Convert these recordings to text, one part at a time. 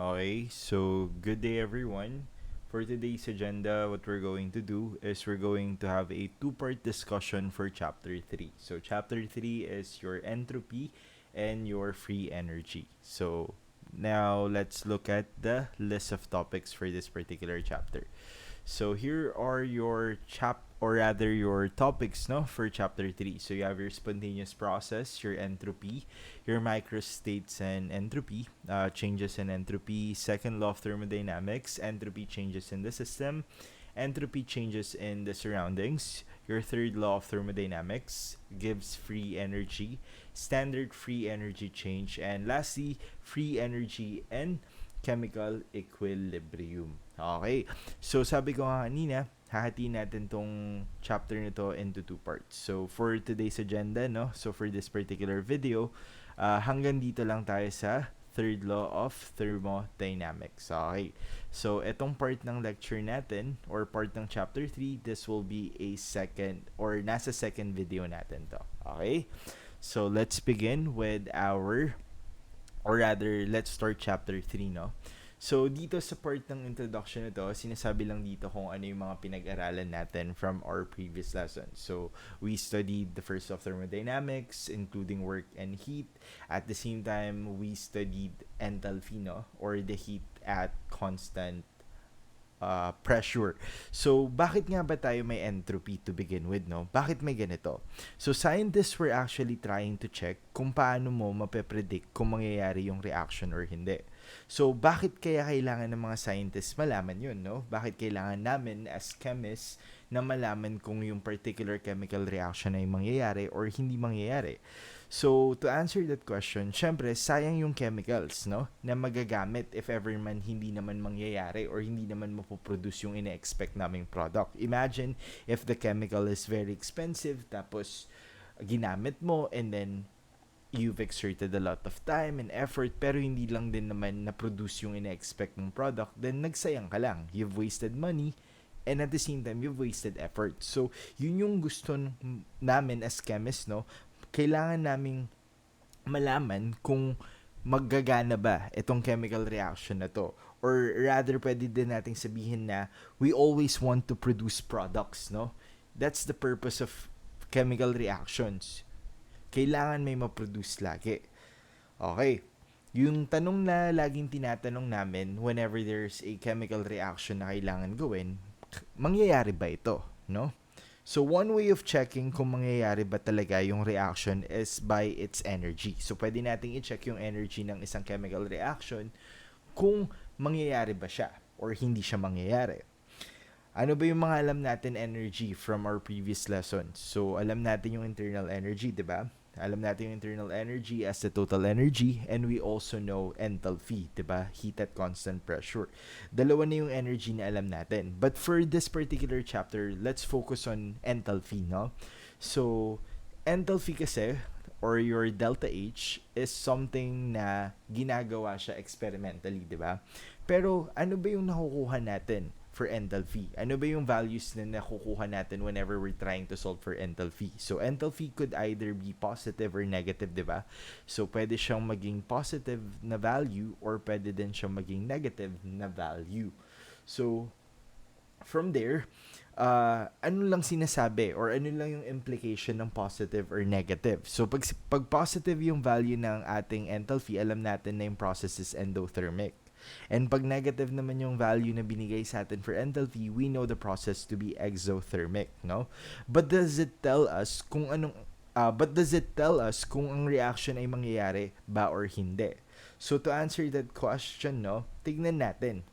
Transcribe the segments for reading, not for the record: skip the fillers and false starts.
Okay, so good day everyone. For today's agenda, what we're going to do is we're going to have a two-part discussion for chapter 3. So chapter 3 is your entropy and your free energy. So now let's look at the list of topics for this particular chapter. So here are your your topics no for chapter 3. So you have your spontaneous process, your entropy, your microstates and entropy, changes in entropy, second law of thermodynamics, entropy changes in the system, entropy changes in the surroundings, your third law of thermodynamics gives free energy, standard free energy change, and lastly, free energy and chemical equilibrium. Okay. So sabi ko nga kanina, hahatiin natin tong chapter nito into two parts. So for today's agenda, no? So for this particular video, hanggang dito lang tayo sa third law of thermodynamics. Okay. So etong part ng lecture natin or part ng chapter 3, this will be a second or nasa second video natin to. Okay? So let's begin with our or rather let's start chapter 3 no. So dito sa part ng introduction nito, sinasabi lang dito kung ano yung mga pinag-aralan natin from our previous lessons. So we studied the first of thermodynamics including work and heat. At the same time, we studied enthalpy no or the heat at constant pressure. So, bakit nga ba tayo may entropy to begin with, no? Bakit may ganito? So, scientists were actually trying to check kung paano mo mapepredict kung mangyayari yung reaction or hindi. So, bakit kaya kailangan ng mga scientists malaman yun, no? Bakit kailangan namin as chemists na malaman kung yung particular chemical reaction ay mangyayari or hindi mangyayari? So, to answer that question, syempre, sayang yung chemicals, no? Na magagamit if ever man hindi naman mangyayari or hindi naman mapoproduce yung ine-expect naming product. Imagine if the chemical is very expensive, tapos ginamit mo and then you've exerted a lot of time and effort pero hindi lang din naman na-produce yung ine-expect ng product, then nagsayang ka lang. You've wasted money and at the same time, you've wasted effort. So, yun yung gusto namin as chemists, no? Kailangan naming malaman kung maggagana ba itong chemical reaction na to. Or rather, pwede din nating sabihin na we always want to produce products, no? That's the purpose of chemical reactions. Kailangan may ma-produce lagi. Okay. Yung tanong na laging tinatanong namin whenever there's a chemical reaction na kailangan gawin, mangyayari ba ito, no? So, one way of checking kung mangyayari ba talaga yung reaction is by its energy. So, pwede nating i-check yung energy ng isang chemical reaction kung mangyayari ba siya or hindi siya mangyayari. Ano ba yung mga alam natin energy from our previous lessons? So, alam natin yung internal energy, di ba? Alam natin yung internal energy as the total energy, and we also know enthalpy, diba? Heat at constant pressure. Dalawa na yung energy na alam natin. But for this particular chapter, let's focus on enthalpy, no? So, enthalpy kasi, or your delta H, is something na ginagawa siya experimentally, diba? Pero, ano ba yung nakukuha natin for enthalpy? Ano ba yung values na nakukuha natin whenever we're trying to solve for enthalpy? So, enthalpy could either be positive or negative, di ba? So, pwede siyang maging positive na value or pwede din siyang maging negative na value. So, from there, ano lang sinasabi or ano lang yung implication ng positive or negative. So, pag positive yung value ng ating enthalpy, alam natin na yung process is endothermic. And pag negative naman yung value na binigay sa atin for enthalpy, we know the process to be exothermic, no? But does it tell us kung ang reaction ay mangyayari ba or hindi? So to answer that question, no, tignan natin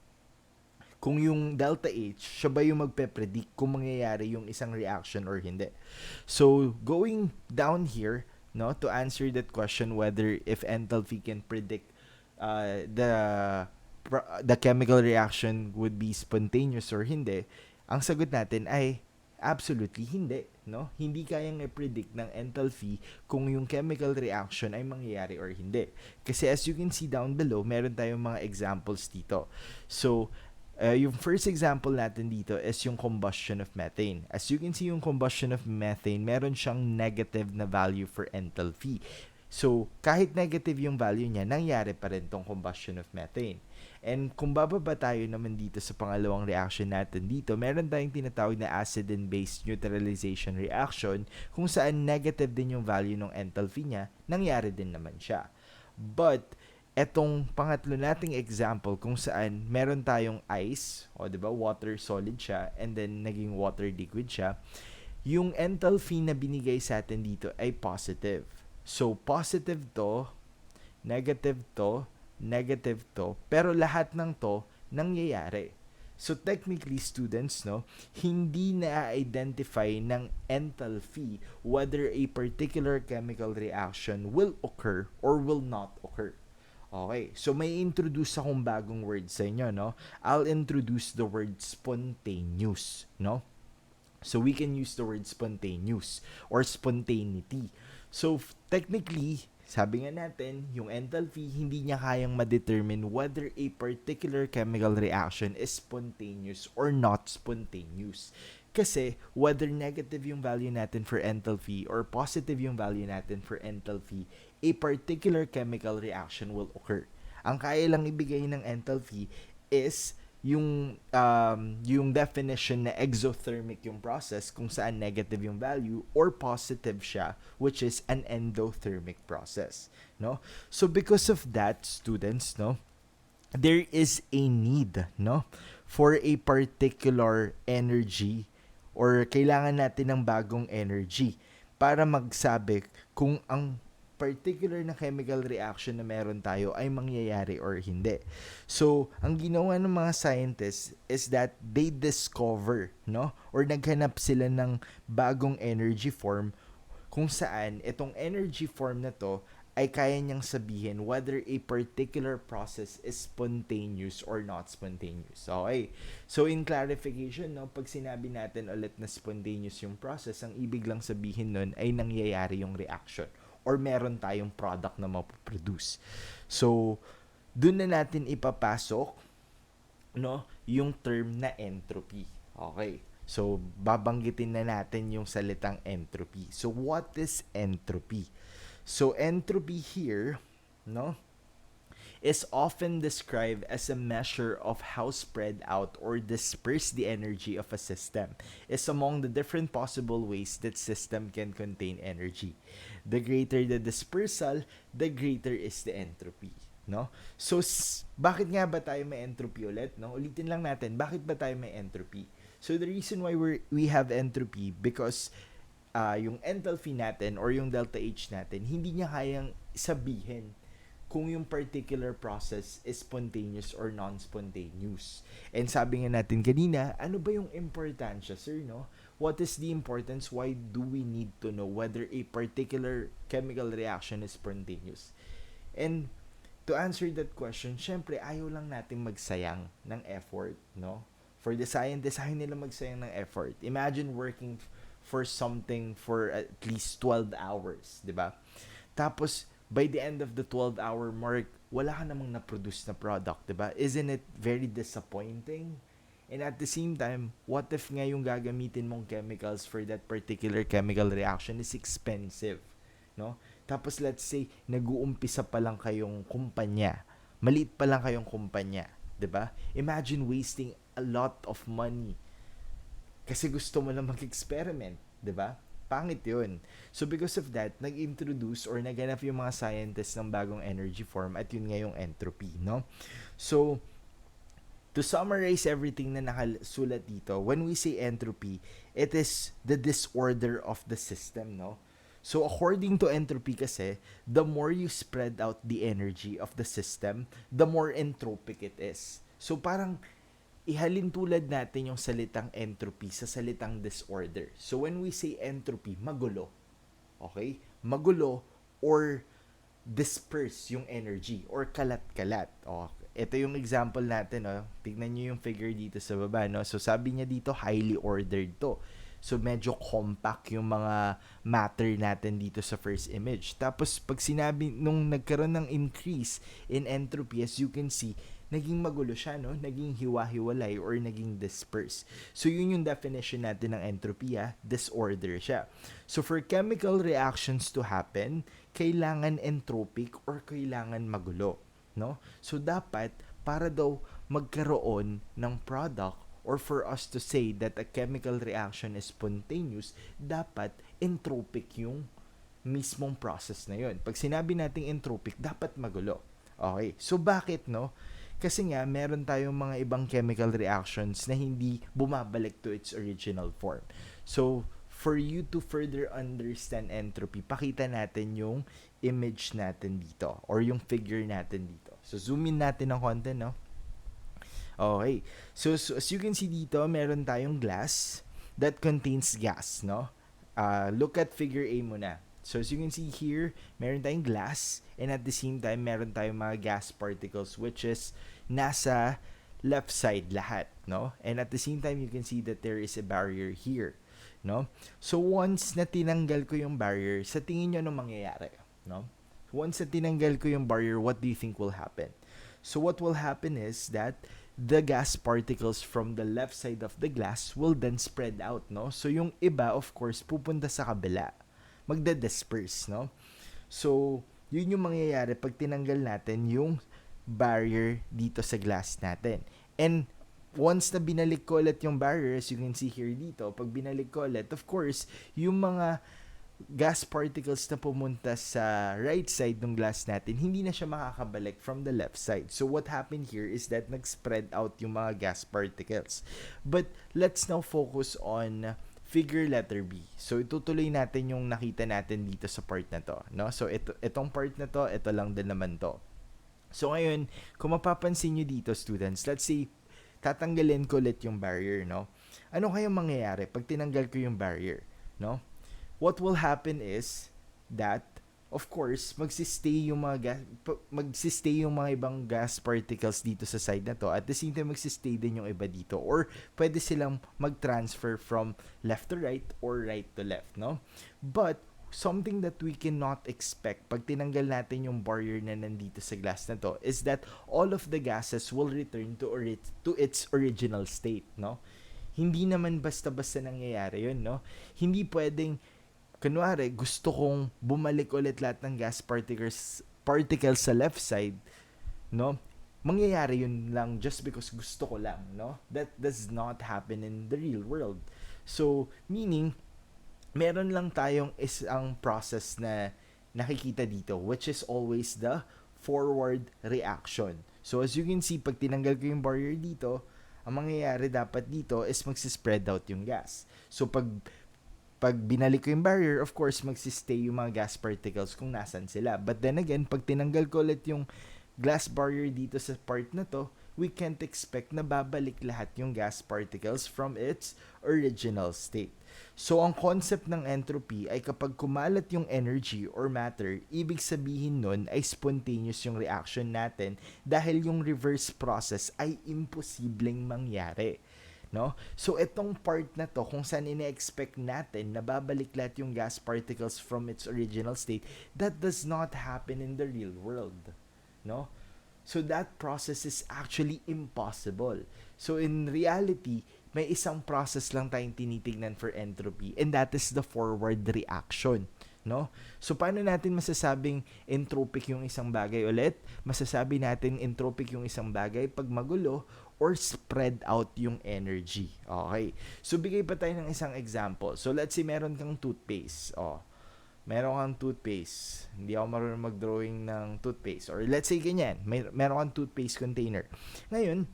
kung yung delta H, siya ba yung magpe-predict kung mangyayari yung isang reaction or hindi. So going down here, no, to answer that question whether if enthalpy can predict the chemical reaction would be spontaneous or hindi, ang sagot natin ay absolutely hindi, no? Hindi kayang i-predict ng enthalpy kung yung chemical reaction ay mangyayari or hindi. Kasi as you can see down below, meron tayong mga examples dito. So, yung first example natin dito is yung combustion of methane. As you can see, yung combustion of methane, meron siyang negative na value for enthalpy. So, kahit negative yung value niya, nangyari pa rin tong combustion of methane. And kung bababa tayo naman dito sa pangalawang reaction natin dito, meron tayong tinatawag na acid and base neutralization reaction kung saan negative din yung value ng enthalpy niya, nangyari din naman siya. But, etong pangatlo nating example kung saan meron tayong ice, o 'di ba, water solid siya and then naging water liquid siya, yung enthalpy na binigay sa atin dito ay positive. So, positive to, negative to, pero lahat ng to nangyayari. So, technically, students, no, hindi na-identify ng enthalpy whether a particular chemical reaction will occur or will not occur. Okay, so may introduce akong bagong word sa inyo, no? I'll introduce the word spontaneous, no? So we can use the word spontaneous or spontaneity. So technically, sabi nga natin, yung enthalpy, hindi niya kayang ma-determine whether a particular chemical reaction is spontaneous or not spontaneous. Kasi whether negative yung value natin for enthalpy or positive yung value natin for enthalpy, a particular chemical reaction will occur. Ang kaya lang ibigay ng enthalpy is yung definition na exothermic yung process kung saan negative yung value or positive siya, which is an endothermic process, no? So because of that, students, no, there is a need, no, for a particular energy or kailangan natin ng bagong energy para magsabi kung ang particular na chemical reaction na meron tayo ay mangyayari or hindi. So, ang ginawa ng mga scientists is that they discover, no? Or naghanap sila ng bagong energy form kung saan itong energy form na to ay kaya niyang sabihin whether a particular process is spontaneous or not spontaneous. Okay. So, in clarification, no, pag sinabi natin ulit na spontaneous yung process, ang ibig lang sabihin nun ay nangyayari yung reaction or meron tayong product na mapoproduce. So, dun na natin ipapasok, no, yung term na entropy. Okay. So, babanggitin na natin yung salitang entropy. So, what is entropy? So, entropy here, no, is often described as a measure of how spread out or dispersed the energy of a system is among the different possible ways that system can contain energy. The greater the dispersal, the greater is the entropy. No? So, bakit nga ba tayo may entropy ulit? No? Ulitin lang natin, bakit ba tayo may entropy? So, the reason why we have entropy because yung enthalpy natin or yung delta H natin, hindi niya kayang sabihin kung yung particular process is spontaneous or non-spontaneous. And sabi nga natin kanina, ano ba yung importansya, sir, no? What is the importance? Why do we need to know whether a particular chemical reaction is spontaneous? And to answer that question, syempre, ayaw lang natin magsayang ng effort, no? For the scientists, ayaw nila magsayang ng effort. Imagine working for something for at least 12 hours, di ba? Tapos, by the end of the 12-hour mark, wala ka namang na-produce na product, diba? Isn't it very disappointing? And at the same time, what if nga yung gagamitin mong chemicals for that particular chemical reaction is expensive, no? Tapos let's say, nag-uumpisa pa lang kayong kumpanya. Maliit pa lang kayong kumpanya, diba? Imagine wasting a lot of money kasi gusto mo lang mag-experiment, diba? Pangit yun. So because of that, nag-introduce or naganap yung mga scientists ng bagong energy form at yun nga yung entropy, no? So, to summarize everything na nakasulat dito, when we say entropy, it is the disorder of the system, no? So, according to entropy kasi, the more you spread out the energy of the system, the more entropic it is. So, parang ihalin tulad natin yung salitang entropy sa salitang disorder. So when we say entropy, magulo. Okay? Magulo or disperse yung energy or kalat-kalat. Okay. Ito yung example natin. Oh. Tignan nyo yung figure dito sa baba. No? So sabi niya dito, highly ordered to. So medyo compact yung mga matter natin dito sa first image. Tapos pag sinabi nung nagkaroon ng increase in entropy, as you can see, naging magulo siya, no? Naging hiwa-hiwalay or naging disperse. So yun yung definition natin ng entropy, disorder siya. So for chemical reactions to happen, kailangan entropic or kailangan magulo, no? So dapat para daw magkaroon ng product or for us to say that a chemical reaction is spontaneous, dapat entropic yung mismong process na yun. Pag sinabi nating entropic, dapat magulo. Okay, so bakit, no? Kasi nga, meron tayong mga ibang chemical reactions na hindi bumabalik to its original form. So, for you to further understand entropy, pakita natin yung image natin dito or yung figure natin dito. So, zoom in natin ng konti, no? Okay. So as you can see dito, meron tayong glass that contains gas, no? Look at figure A muna. So as you can see here, meron tayong glass and at the same time, meron tayong mga gas particles which is nasa left side lahat, no? And at the same time, you can see that there is a barrier here, no? So once na tinanggal ko yung barrier, sa tingin nyo anong mangyayari, no? Once na tinanggal ko yung barrier, what do you think will happen? So what will happen is that the gas particles from the left side of the glass will then spread out, no? So yung iba, of course, pupunta sa kabila. Magda-disperse, no? So, yun yung mangyayari pag tinanggal natin yung barrier dito sa glass natin. And once na binalik ko ulit yung barrier, as you can see here dito, pag binalik ko ulit, of course, yung mga gas particles na pumunta sa right side ng glass natin, hindi na siya makakabalik from the left side. So what happened here is that nag-spread out yung mga gas particles. But let's now focus on figure letter B. So itutuloy natin yung nakita natin dito sa part na to, no? So itong part na to, ito lang din naman to. So ngayon, kung mapapansin nyo dito students, let's say tatanggalin ko ulit yung barrier, no? Ano kayang mangyayari pag tinanggal ko yung barrier, no? What will happen is that of course magsistay yung mga ibang gas particles dito sa side na to, at the same time magsistay din yung iba dito, or pwede silang mag-transfer from left to right or right to left, no? But something that we cannot expect pag tinanggal natin yung barrier na nandito sa glass na to is that all of the gases will return to its original state, no? Hindi naman basta-basta nangyayari yun, no? Hindi pwedeng kunwari, gusto kong bumalik ulit lahat ng gas particles sa left side, no? Mangyayari yun lang just because gusto ko lang, no? That does not happen in the real world. So, meaning, meron lang tayong isang process na nakikita dito, which is always the forward reaction. So, as you can see, pag tinanggal ko yung barrier dito, ang mangyayari dapat dito is magsispread out yung gas. So, pag binalik ko yung barrier, of course, magsistay yung mga gas particles kung nasan sila. But then again, pag tinanggal ko ulit yung glass barrier dito sa part na to, we can't expect na babalik lahat yung gas particles from its original state. So, ang concept ng entropy ay kapag kumalat yung energy or matter, ibig sabihin nun ay spontaneous yung reaction natin dahil yung reverse process ay imposibleng mangyari, no? So itong part na to kung saan ine-expect natin na babalik lahat yung gas particles from its original state, that does not happen in the real world, no? So that process is actually impossible. So in reality, may isang process lang tayong tinitingnan for entropy, and that is the forward reaction, no? So paano natin masasabing entropic yung isang bagay ulit? Masasabi natin entropic yung isang bagay pag magulo or spread out yung energy. Okay. So bigay pa tayo ng isang example. So let's say meron kang toothpaste. Meron kang toothpaste. Hindi ako marunong mag-drawing ng toothpaste. Or let's say ganyan, meron kang toothpaste container. Ngayon,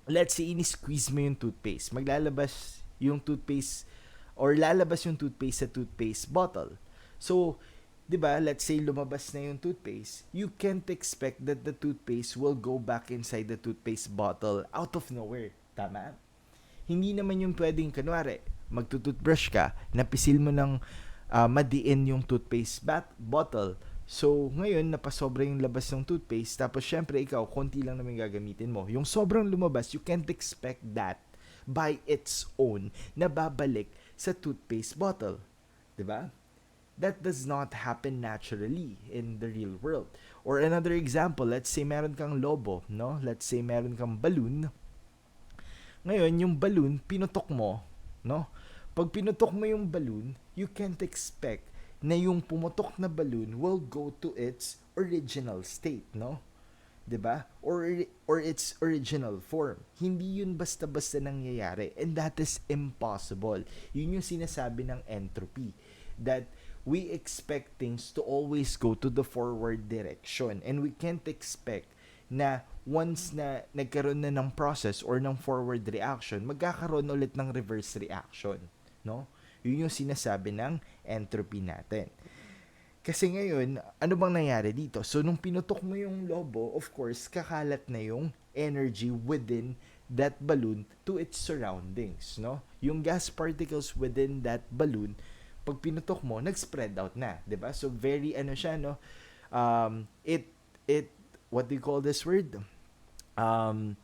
let's say ini-squeeze mo yung toothpaste. Maglalabas yung toothpaste or lalabas yung toothpaste sa toothpaste bottle. So, 'di ba, let's say lumabas na yung toothpaste, you can't expect that the toothpaste will go back inside the toothpaste bottle out of nowhere. Tama? Hindi naman yung pwedeng, kunwari, magtutoothbrush ka, napisil mo ng madiin yung toothpaste bottle. So, ngayon, napasobra yung labas ng toothpaste, tapos syempre ikaw, konti lang naman gagamitin mo. Yung sobrang lumabas, you can't expect that by its own na babalik sa toothpaste bottle. 'Di ba? That does not happen naturally in the real world. Or another example, let's say meron kang lobo, no? Let's say meron kang balloon. Ngayon, yung balloon, pinutok mo, no? Pag pinutok mo yung balloon, you can't expect na yung pumutok na balloon will go to its original state, no? 'Di ba? Or its original form. Hindi yun basta-basta nangyayari, and that is impossible. Yun yung sinasabi ng entropy, that we expect things to always go to the forward direction, and we can't expect na once na nagkaroon na ng process or ng forward reaction, magkakaroon ulit ng reverse reaction, no? Yun yung sinasabi ng entropy natin. Kasi ngayon, ano bang nangyari dito? So, nung pinutok mo yung lobo, of course, kakalat na yung energy within that balloon to its surroundings, no? Yung gas particles within that balloon, pag pinutok mo, nag-spread out na, 'di ba? So, very, siya, no? It, what do you call this word? Um,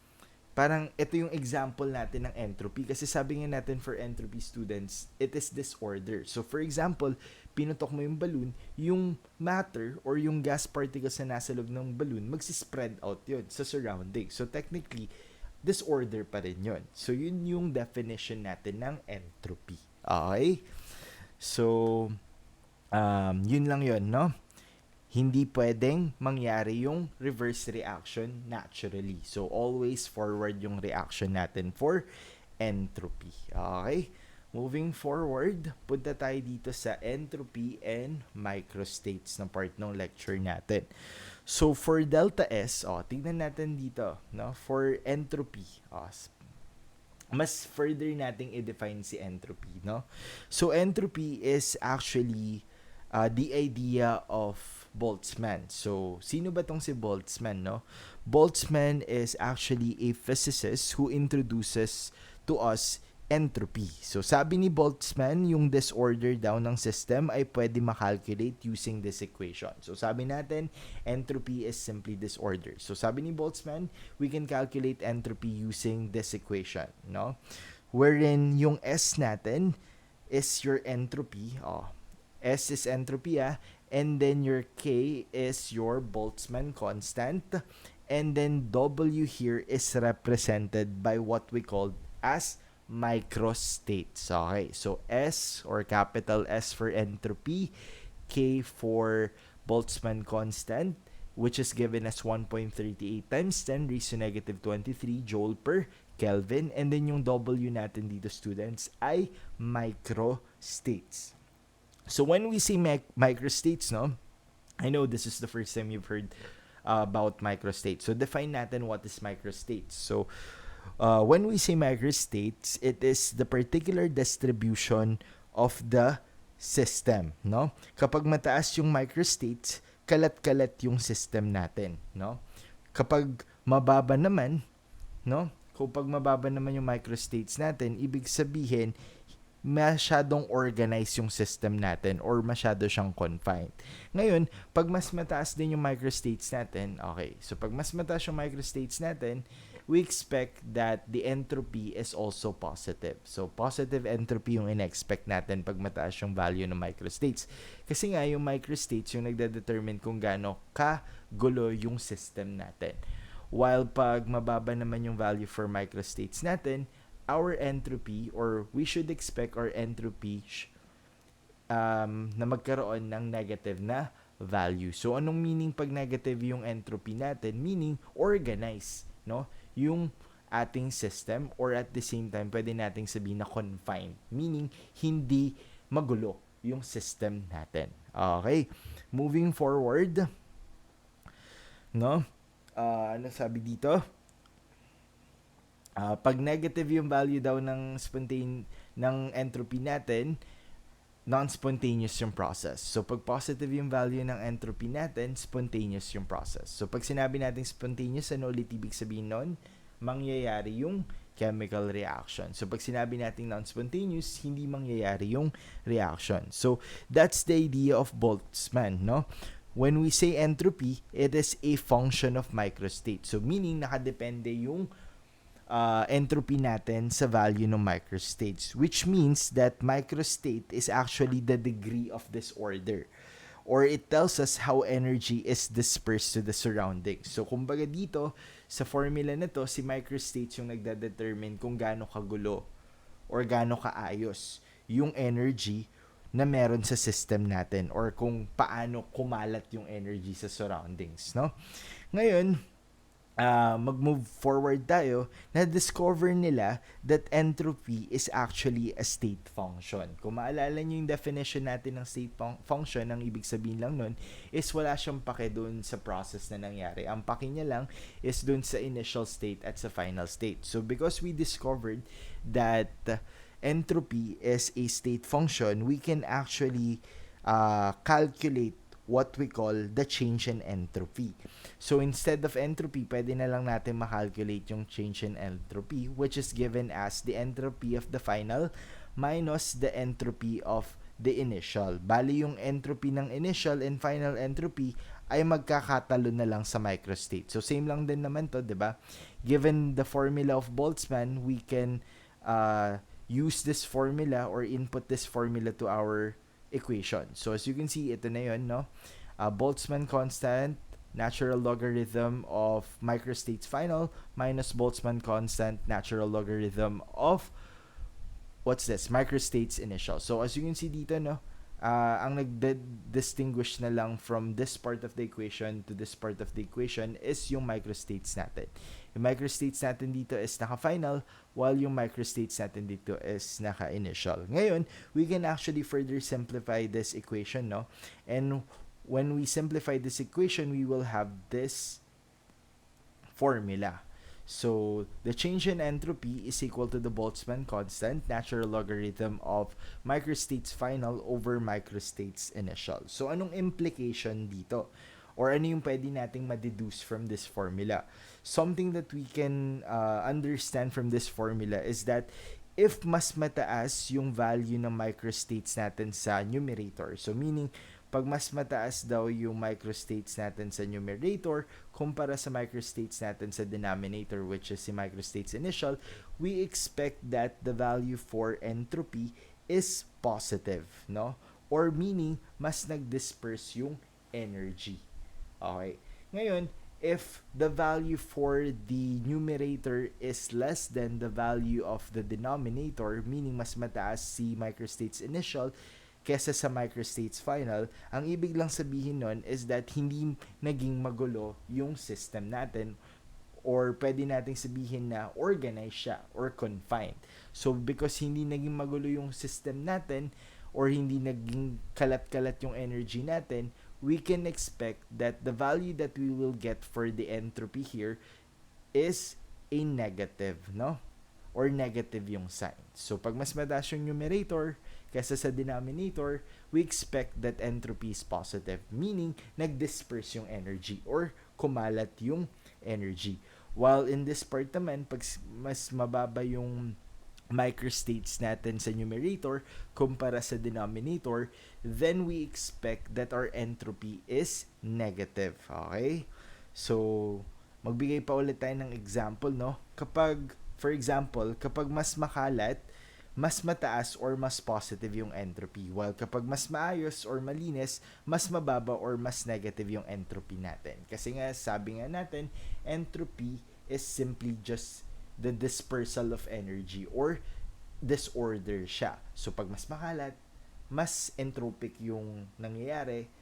Parang ito yung example natin ng entropy, kasi sabi nga natin for entropy students, it is disorder. So for example, pinutok mo yung balloon, yung matter or yung gas particles na nasa loob ng balloon, magsi-spread out yun sa surrounding. So technically, disorder pa rin yun. So yun yung definition natin ng entropy. Okay? So, yun lang yun, no? Hindi pwedeng mangyari yung reverse reaction naturally. So, always forward yung reaction natin for entropy. Okay? Moving forward, punta tayo dito sa entropy and microstates na part ng lecture natin. So, for delta S, tingnan natin dito, no? For entropy, mas further nating i-define si entropy, no? So, entropy is actually the idea of Boltzmann. So, sino ba tong si Boltzmann, no? Boltzmann is actually a physicist who introduces to us entropy. So, sabi ni Boltzmann, yung disorder daw ng system ay pwede makalculate using this equation. So, sabi natin, entropy is simply disorder. So, sabi ni Boltzmann, we can calculate entropy using this equation, no? Wherein yung S natin is your entropy. S is entropy, and then your K is your Boltzmann constant, and then W here is represented by what we call as microstates. Okay, so S or capital S for entropy, K for Boltzmann constant, which is given as 1.38 times 10 raised to negative 23 joule per Kelvin, and then yung W natin dito, students, ay microstates. So when we say microstates, no, I know this is the first time you've heard about microstates. So define natin what is microstates. So when we say microstates, it is the particular distribution of the system, no? Kapag mataas yung microstates, kalat-kalat yung system natin, no? Kapag mababa naman, no? Kapag mababa naman yung microstates natin, ibig sabihin masyadong organized yung system natin or masyado siyang confined. Ngayon, pag mas mataas din yung microstates natin, okay, so pag mas mataas yung microstates natin, we expect that the entropy is also positive. So, positive entropy yung in-expect natin pag mataas yung value ng microstates. Kasi nga, yung microstates yung nagde-determine kung gaano kagulo yung system natin. While pag mababa naman yung value for microstates natin, our entropy, or we should expect our entropy na magkaroon ng negative na value. So, anong meaning pag negative yung entropy natin? Meaning, organized, no? Yung ating system, or at the same time, pwede nating sabihin na confined. Meaning, hindi magulo yung system natin. Okay? Moving forward, no? Ano sabi dito? Pag negative yung value daw ng entropy natin, non-spontaneous yung process. So, pag positive yung value ng entropy natin, spontaneous yung process. So, pag sinabi natin spontaneous, ano ulit ibig sabihin nun? Mangyayari yung chemical reaction. So, pag sinabi natin non-spontaneous, hindi mangyayari yung reaction. So, that's the idea of Boltzmann, no? When we say entropy, it is a function of microstate. So, meaning nakadepende yung entropy natin sa value ng microstates, which means that microstate is actually the degree of disorder, or it tells us how energy is dispersed to the surroundings. So kumbaga dito sa formula na to, si microstates yung nagda-determine kung gaano kagulo or gaano kaayos yung energy na meron sa system natin, or kung paano kumalat yung energy sa surroundings, no? Ngayon, mag-move forward tayo, na-discover nila that entropy is actually a state function. Kung maalala nyo yung definition natin ng state function, ang ibig sabihin lang nun is wala siyang pake dun sa process na nangyari. Ang pake niya lang is dun sa initial state at sa final state. So because we discovered that entropy is a state function, we can actually calculate what we call the change in entropy. So instead of entropy, pwede na lang natin makalculate yung change in entropy, which is given as the entropy of the final minus the entropy of the initial. Bali yung entropy ng initial and final entropy ay magkakatalo na lang sa microstate. So same lang din naman to, 'di ba? Given the formula of Boltzmann, we can use this formula or input this formula to our equation. So as you can see, ito na yun, no? Boltzmann constant, natural logarithm of microstates final minus Boltzmann constant, natural logarithm of what's this? Microstates initial. So as you can see dito, no? Ang nag-distinguish na lang from this part of the equation to this part of the equation is yung microstates natin. Yung microstates natin dito is naka-final, while yung microstates natin dito is naka-initial. Ngayon, we can actually further simplify this equation, no? And when we simplify this equation, we will have this formula. So, the change in entropy is equal to the Boltzmann constant, natural logarithm of microstates final over microstates initial. So, anong implication dito? Or ano yung pwede nating ma-deduce from this formula? Something that we can understand from this formula is that if mas mataas yung value ng microstates natin sa numerator, so meaning, pag mas mataas daw yung microstates natin sa numerator kumpara sa microstates natin sa denominator, which is si microstates initial, we expect that the value for entropy is positive, no? Or meaning, mas nag-disperse yung energy. Okay. Ngayon, if the value for the numerator is less than the value of the denominator, meaning mas mataas si microstates initial kesa sa microstates final, ang ibig lang sabihin nun is that hindi naging magulo yung system natin, or pwede nating sabihin na organized siya or confined. So because hindi naging magulo yung system natin or hindi naging kalat-kalat yung energy natin, we can expect that the value that we will get for the entropy here is a negative, no? Or negative yung sign. So pag mas mataas yung numerator kaysa sa denominator, we expect that entropy is positive, meaning nag-disperse yung energy or kumalat yung energy. While in this part naman, pag mas mababa yung microstates natin sa numerator kumpara sa denominator, then we expect that our entropy is negative. Okay? So, magbigay pa ulit tayo ng example, no? Kapag, for example, kapag mas makalat, mas mataas or mas positive yung entropy. While kapag mas maayos or malinis, mas mababa or mas negative yung entropy natin. Kasi nga, sabi nga natin, entropy is simply just the dispersal of energy or disorder siya. So, pag mas makalat, mas entropic yung nangyayari.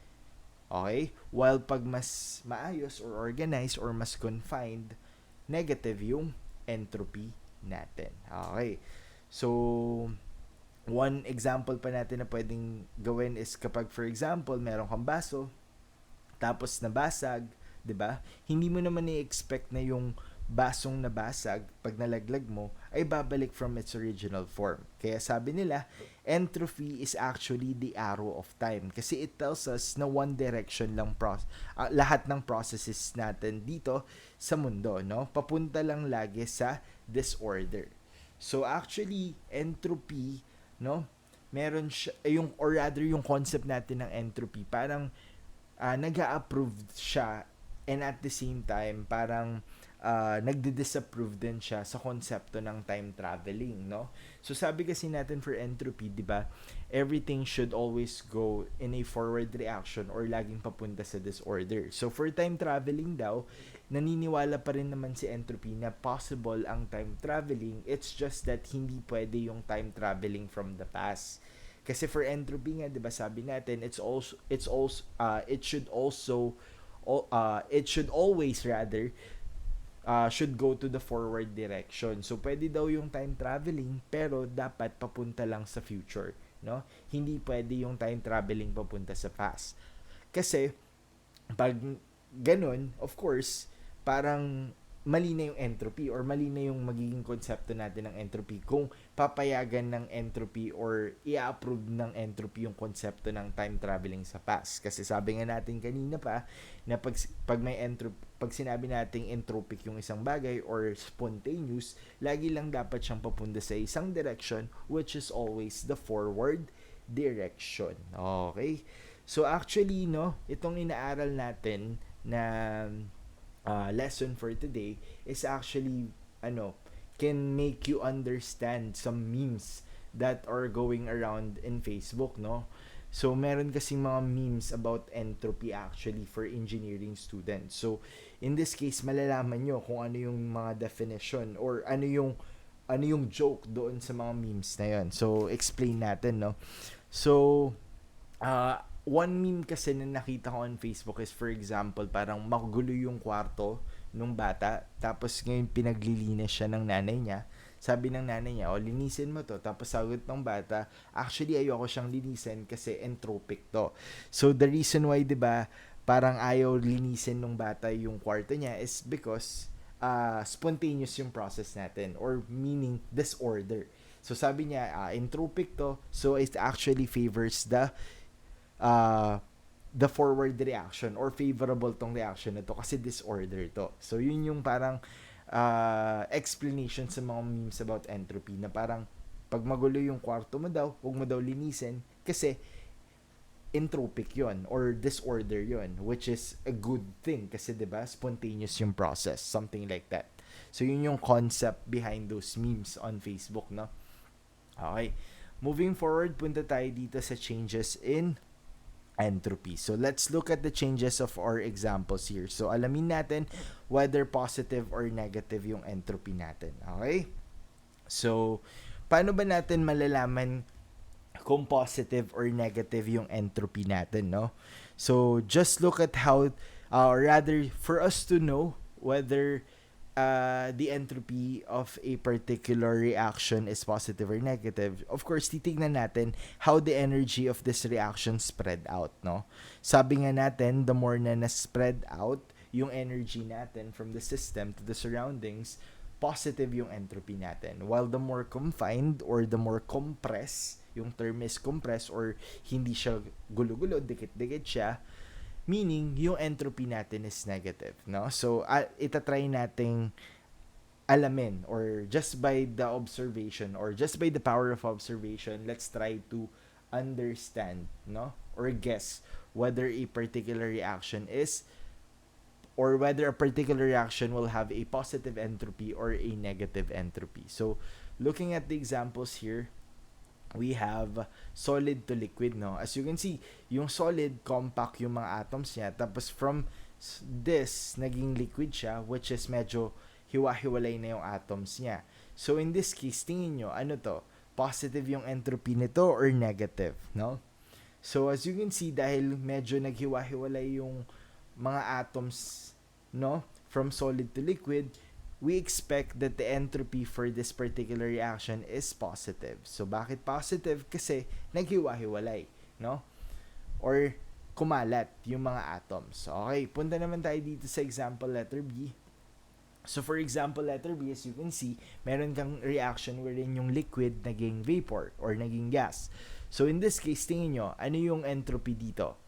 Okay? While pag mas maayos or organized or mas confined, negative yung entropy natin. Okay? So, one example pa natin na pwedeng gawin is kapag, for example, meron kang baso, tapos nabasag, 'di ba? Hindi mo naman i-expect na yung basong nabasag pag nalaglag mo ay babalik from its original form. Kaya sabi nila, entropy is actually the arrow of time kasi it tells us na one direction lang lahat ng processes natin dito sa mundo, no? Papunta lang lagi sa disorder. So actually, entropy, no? Meron siya, or rather yung concept natin ng entropy, parang nag-a-approve siya, and at the same time, parang nagdi-disapprove din siya sa konsepto ng time traveling, no? So sabi kasi natin for entropy, 'di ba? Everything should always go in a forward reaction or laging papunta sa disorder. So for time traveling daw, naniniwala pa rin naman si entropy na possible ang time traveling. It's just that hindi pwede yung time traveling from the past. Kasi for entropy nga, 'di ba, sabi natin, it should also it should always rather should go to the forward direction. So pwede daw yung time traveling pero dapat papunta lang sa future, no? Hindi pwede yung time traveling papunta sa past. Kasi pag ganun, of course, parang mali na yung entropy or mali na yung magiging konsepto natin ng entropy kung papayagan ng entropy or i-approve ng entropy yung konsepto ng time traveling sa past. Kasi sabi nga natin kanina pa na pag may entropy, pag sinabi nating entropic yung isang bagay or spontaneous, lagi lang dapat siyang papunta sa isang direction, which is always the forward direction. Okay? So actually, no, itong inaaral natin na lesson for today is actually can make you understand some memes that are going around in Facebook, no? So meron kasing mga memes about entropy actually for engineering students. So in this case, malalaman nyo kung ano yung mga definition or ano yung joke doon sa mga memes na yon. So explain natin, no? So one meme kasi na nakita ko on Facebook is, for example, parang magulo yung kwarto nung bata, tapos ngayon pinaglilinis siya ng nanay niya. Sabi ng nanay niya, linisin mo to. Tapos sagot ng bata, actually ayoko siyang linisin kasi entropic to. So the reason why, 'di ba, parang ayaw linisin ng bata yung kwarto niya is because spontaneous yung process natin, or meaning disorder. So sabi niya, entropic to, so it actually favors uh, the forward reaction or favorable tong reaction na to kasi disorder to. So yun yung parang explanation sa mga memes about entropy na parang pag magulo yung kwarto mo daw, huwag mo daw linisin kasi entropic yon or disorder yon, which is a good thing kasi 'di ba spontaneous yung process, something like that. So yun yung concept behind those memes on Facebook, no? Okay. Moving forward, punta tayo dito sa changes in entropy. So let's look at the changes of our examples here. So alamin natin whether positive or negative yung entropy natin. Okay? So paano ba natin malalaman kung positive or negative yung entropy natin, no? So just look at how rather for us to know whether the entropy of a particular reaction is positive or negative, of course, titignan natin how the energy of this reaction spread out, no? Sabi nga natin, the more na na-spread out yung energy natin from the system to the surroundings, positive yung entropy natin. While the more confined or the more compressed, yung term is compressed or hindi siya gulo-gulo, dikit-dikit siya, meaning yung entropy natin is negative, no? So itatry nating alamin, or just by the observation or just by the power of observation, let's try to understand, no, or guess whether a particular reaction is, or whether a particular reaction will have a positive entropy or a negative entropy. So looking at the examples here, we have solid to liquid, no? As you can see, yung solid, compact yung mga atoms niya. Tapos from this, naging liquid siya, which is medyo hiwa-hiwalay na yung atoms niya. So in this case, tingin nyo, ano to? Positive yung entropy nito or negative, no? So as you can see, dahil medyo naghiwa-hiwalay yung mga atoms, no, from solid to liquid, we expect that the entropy for this particular reaction is positive. So, bakit positive? Kasi naghiwa-hiwalay, no? Or kumalat yung mga atoms. Okay, punta naman tayo dito sa example letter B. So, for example letter B, as you can see, meron kang reaction wherein yung liquid naging vapor or naging gas. So, in this case, tingin nyo, ano yung entropy dito?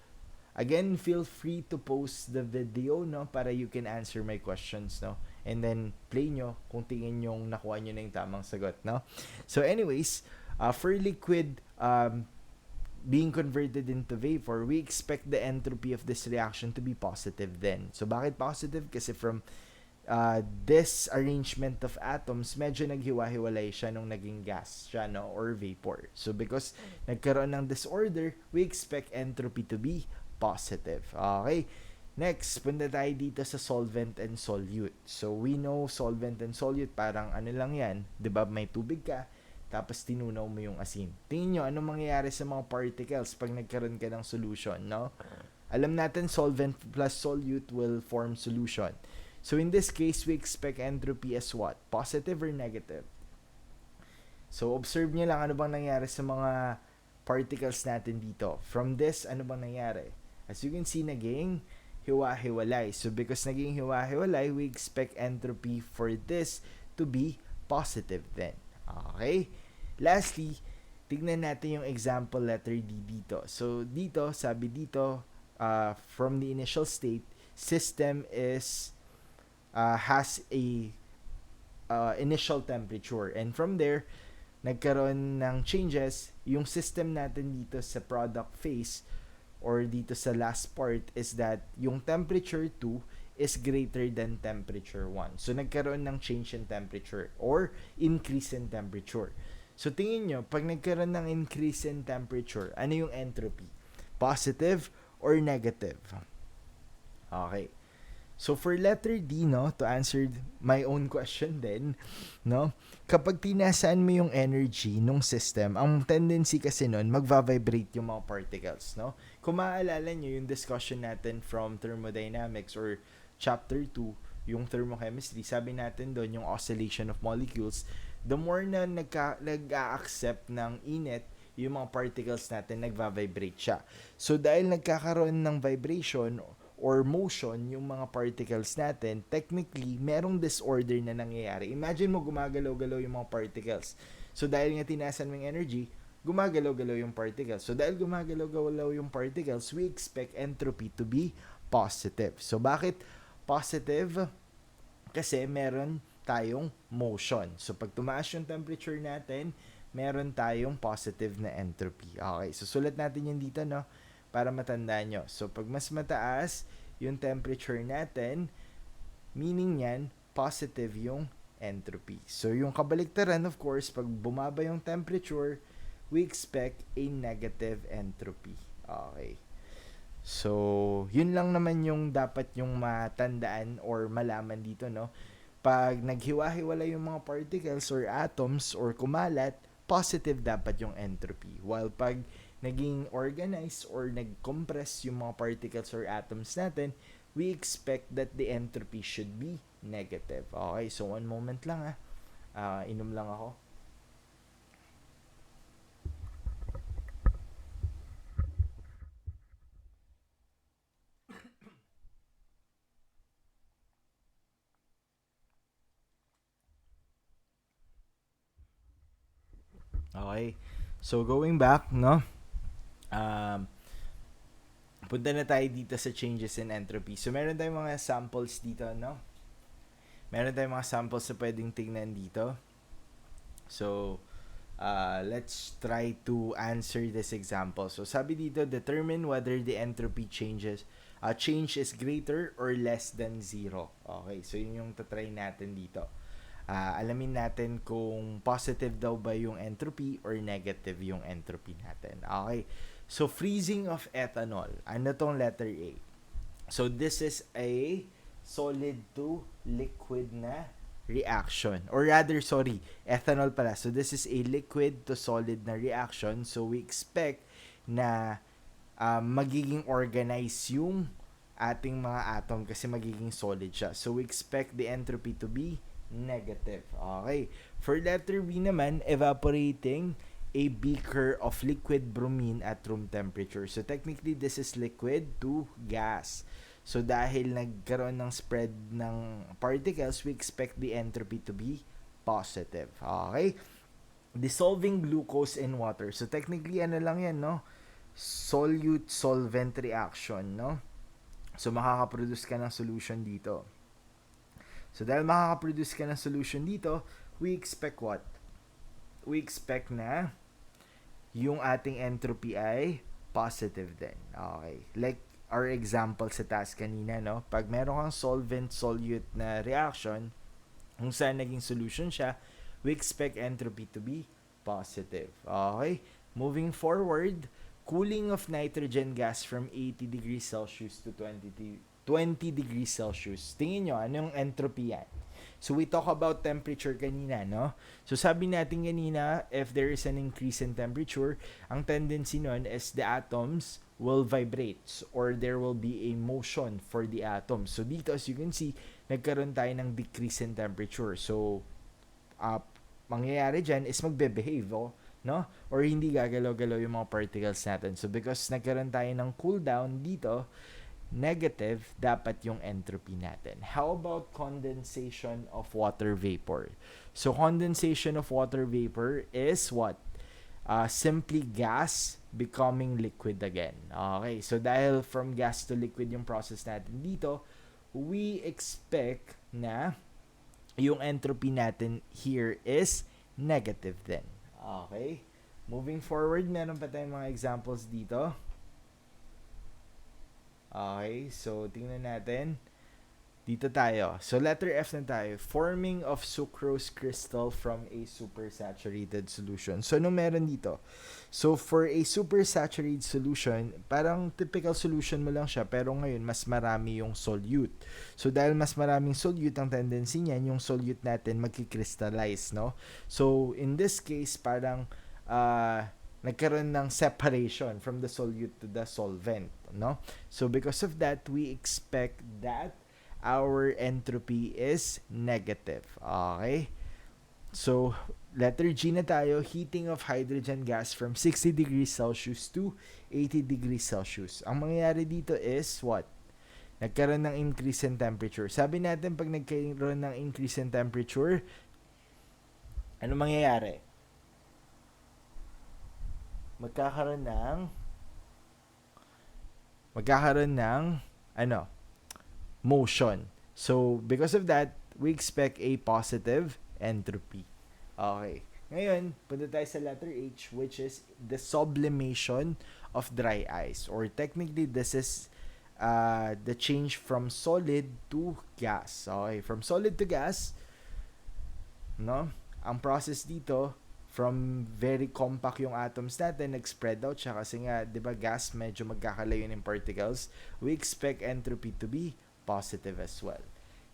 Again, feel free to post the video, no, para you can answer my questions, no, and then play nyo kung tingin nyo nakuha nyo na yung tamang sagot, no. So anyways, for liquid being converted into vapor, we expect the entropy of this reaction to be positive then. So bakit positive? Kasi from this arrangement of atoms, medyo naghiwa-hiwalay siya nung naging gas siya, no, or vapor. So because nagkaroon ng disorder, we expect entropy to be positive. Okay? Next, punta tayo dito sa solvent and solute. So we know solvent and solute, parang ano lang yan, 'di ba? May tubig ka, tapos tinunaw mo yung asin. Tingin nyo, anong mangyayari sa mga particles pag nagkaroon ka ng solution, no? Alam natin, solvent plus solute will form solution. So in this case, we expect entropy as what? Positive or negative? So observe nyo lang ano bang nangyari sa mga particles natin dito. From this, ano bang nangyari? As you can see, naging hiwa-hiwalay. So because naging hiwa-hiwalay, we expect entropy for this to be positive then. Okay? Lastly, tignan natin yung example letter D dito. So dito, sabi dito, from the initial state, system has a initial temperature, and from there nagkaroon ng changes. Yung system natin dito sa product phase or dito sa last part is that yung temperature 2 is greater than temperature 1. So nagkaroon ng change in temperature or increase in temperature. So tingin nyo, pag nagkaroon ng increase in temperature, ano yung entropy? Positive or negative? Okay. So for letter D, no, to answer my own question din, no, kapag tinasaan mo yung energy nung system, ang tendency kasi nun, magva-vibrate yung mga particles, no? Kung maaalala nyo yung discussion natin from thermodynamics or chapter 2, yung thermochemistry, sabi natin doon yung oscillation of molecules, the more na nag-a-accept ng init, yung mga particles natin, nagva-vibrate siya. So dahil nagkakaroon ng vibration or motion yung mga particles natin, technically, merong disorder na nangyayari. Imagine mo, gumagalaw-galaw yung mga particles. So, dahil nga tinasan mo yung energy, gumagalaw-galaw yung particles. So, dahil gumagalaw-galaw yung particles, we expect entropy to be positive. So, bakit positive? Kasi meron tayong motion. So, pag tumaas yung temperature natin, meron tayong positive na entropy. Okay, so sulat natin yun dito, no? Para matandaan nyo. So, pag mas mataas yung temperature natin, meaning yan, positive yung entropy. So, yung kabaliktaran, of course, pag bumaba yung temperature, we expect a negative entropy. Okay. So, yun lang naman yung dapat yung matandaan or malaman dito, no? Pag naghiwa-hiwala yung mga particles or atoms or kumalat, positive dapat yung entropy. While pag naging organized or nag-compress yung mga particles or atoms natin, we expect that the entropy should be negative. Okay, so one moment lang inom lang ako. Okay, so going back, no? Um, punta na tayo dito sa changes in entropy. So, meron tayong mga samples dito, no? Meron tayong mga samples na pwedeng tingnan dito. So, let's try to answer this example. So, sabi dito, determine whether the entropy change is greater or less than 0. Okay, so yun yung tatry natin dito. Alamin natin kung positive daw ba yung entropy or negative yung entropy natin. Okay, so freezing of ethanol. Ano tong letter A? So, this is a solid to liquid na reaction. Or rather, sorry, ethanol pala. So, this is a liquid to solid na reaction. So, we expect na magiging organized yung ating mga atom kasi magiging solid siya. So, we expect the entropy to be negative. Okay. For letter B naman, evaporating a beaker of liquid bromine at room temperature. So, technically, this is liquid to gas. So, dahil nagkaroon ng spread ng particles, we expect the entropy to be positive. Okay? Dissolving glucose in water. So, technically, ano lang yan, no? Solute-solvent reaction, no? So, makakaproduce ka ng solution dito. So, dahil makakaproduce ka ng solution dito, we expect what? We expect na yung ating entropy ay positive din. Okay. Like, our example sa task kanina, no? Pag meron kang solvent-solute na reaction, kung saan naging solution siya, we expect entropy to be positive. Okay? Moving forward, cooling of nitrogen gas from 80 degrees Celsius to 20 degrees Celsius. Tingin nyo, anong entropy yan? So we talk about temperature kanina, no? So sabi natin kanina, if there is an increase in temperature, ang tendency nun is the atoms will vibrate or there will be a motion for the atoms. So dito, as you can see, nagkaroon tayo ng decrease in temperature. So, mangyayari dyan is magbe-behave, no? Or hindi gagalaw-galaw yung mga particles natin. So, because nagkaroon tayo ng cool down dito, negative dapat yung entropy natin. How about condensation of water vapor? So, condensation of water vapor is what? Simply gas becoming liquid again. Okay, so dahil from gas to liquid yung process natin dito, we expect na yung entropy natin here is negative din. Okay? Moving forward, meron pa tayong mga examples dito. Okay, so tingnan natin. Dito tayo. So letter F na tayo. Forming of sucrose crystal from a supersaturated solution. So ano meron dito? So for a supersaturated solution, parang typical solution mo lang siya, pero ngayon mas marami yung solute. So dahil mas maraming solute, ang tendency niyan, yung solute natin magki-crystallize, no? So in this case, parang nagkaroon ng separation from the solute to the solvent, no? So because of that, we expect that our entropy is negative. Okay? So, letter G na tayo, heating of hydrogen gas from 60 degrees Celsius to 80 degrees Celsius. Ang mangyayari dito is what? Nagkaroon ng increase in temperature. Sabi natin, pag nagkaroon ng increase in temperature, ano mangyayari? Magkakaroon ng motion. So, because of that, we expect a positive entropy. Okay. Ngayon, punta tayo sa letter H, which is the sublimation of dry ice. Or technically, this is the change from solid to gas. Okay. From solid to gas, no? Ang process dito, from very compact yung atoms natin, nag-spread out siya kasi nga, di ba, gas, medyo magkakalayo ng particles. We expect entropy to be positive as well.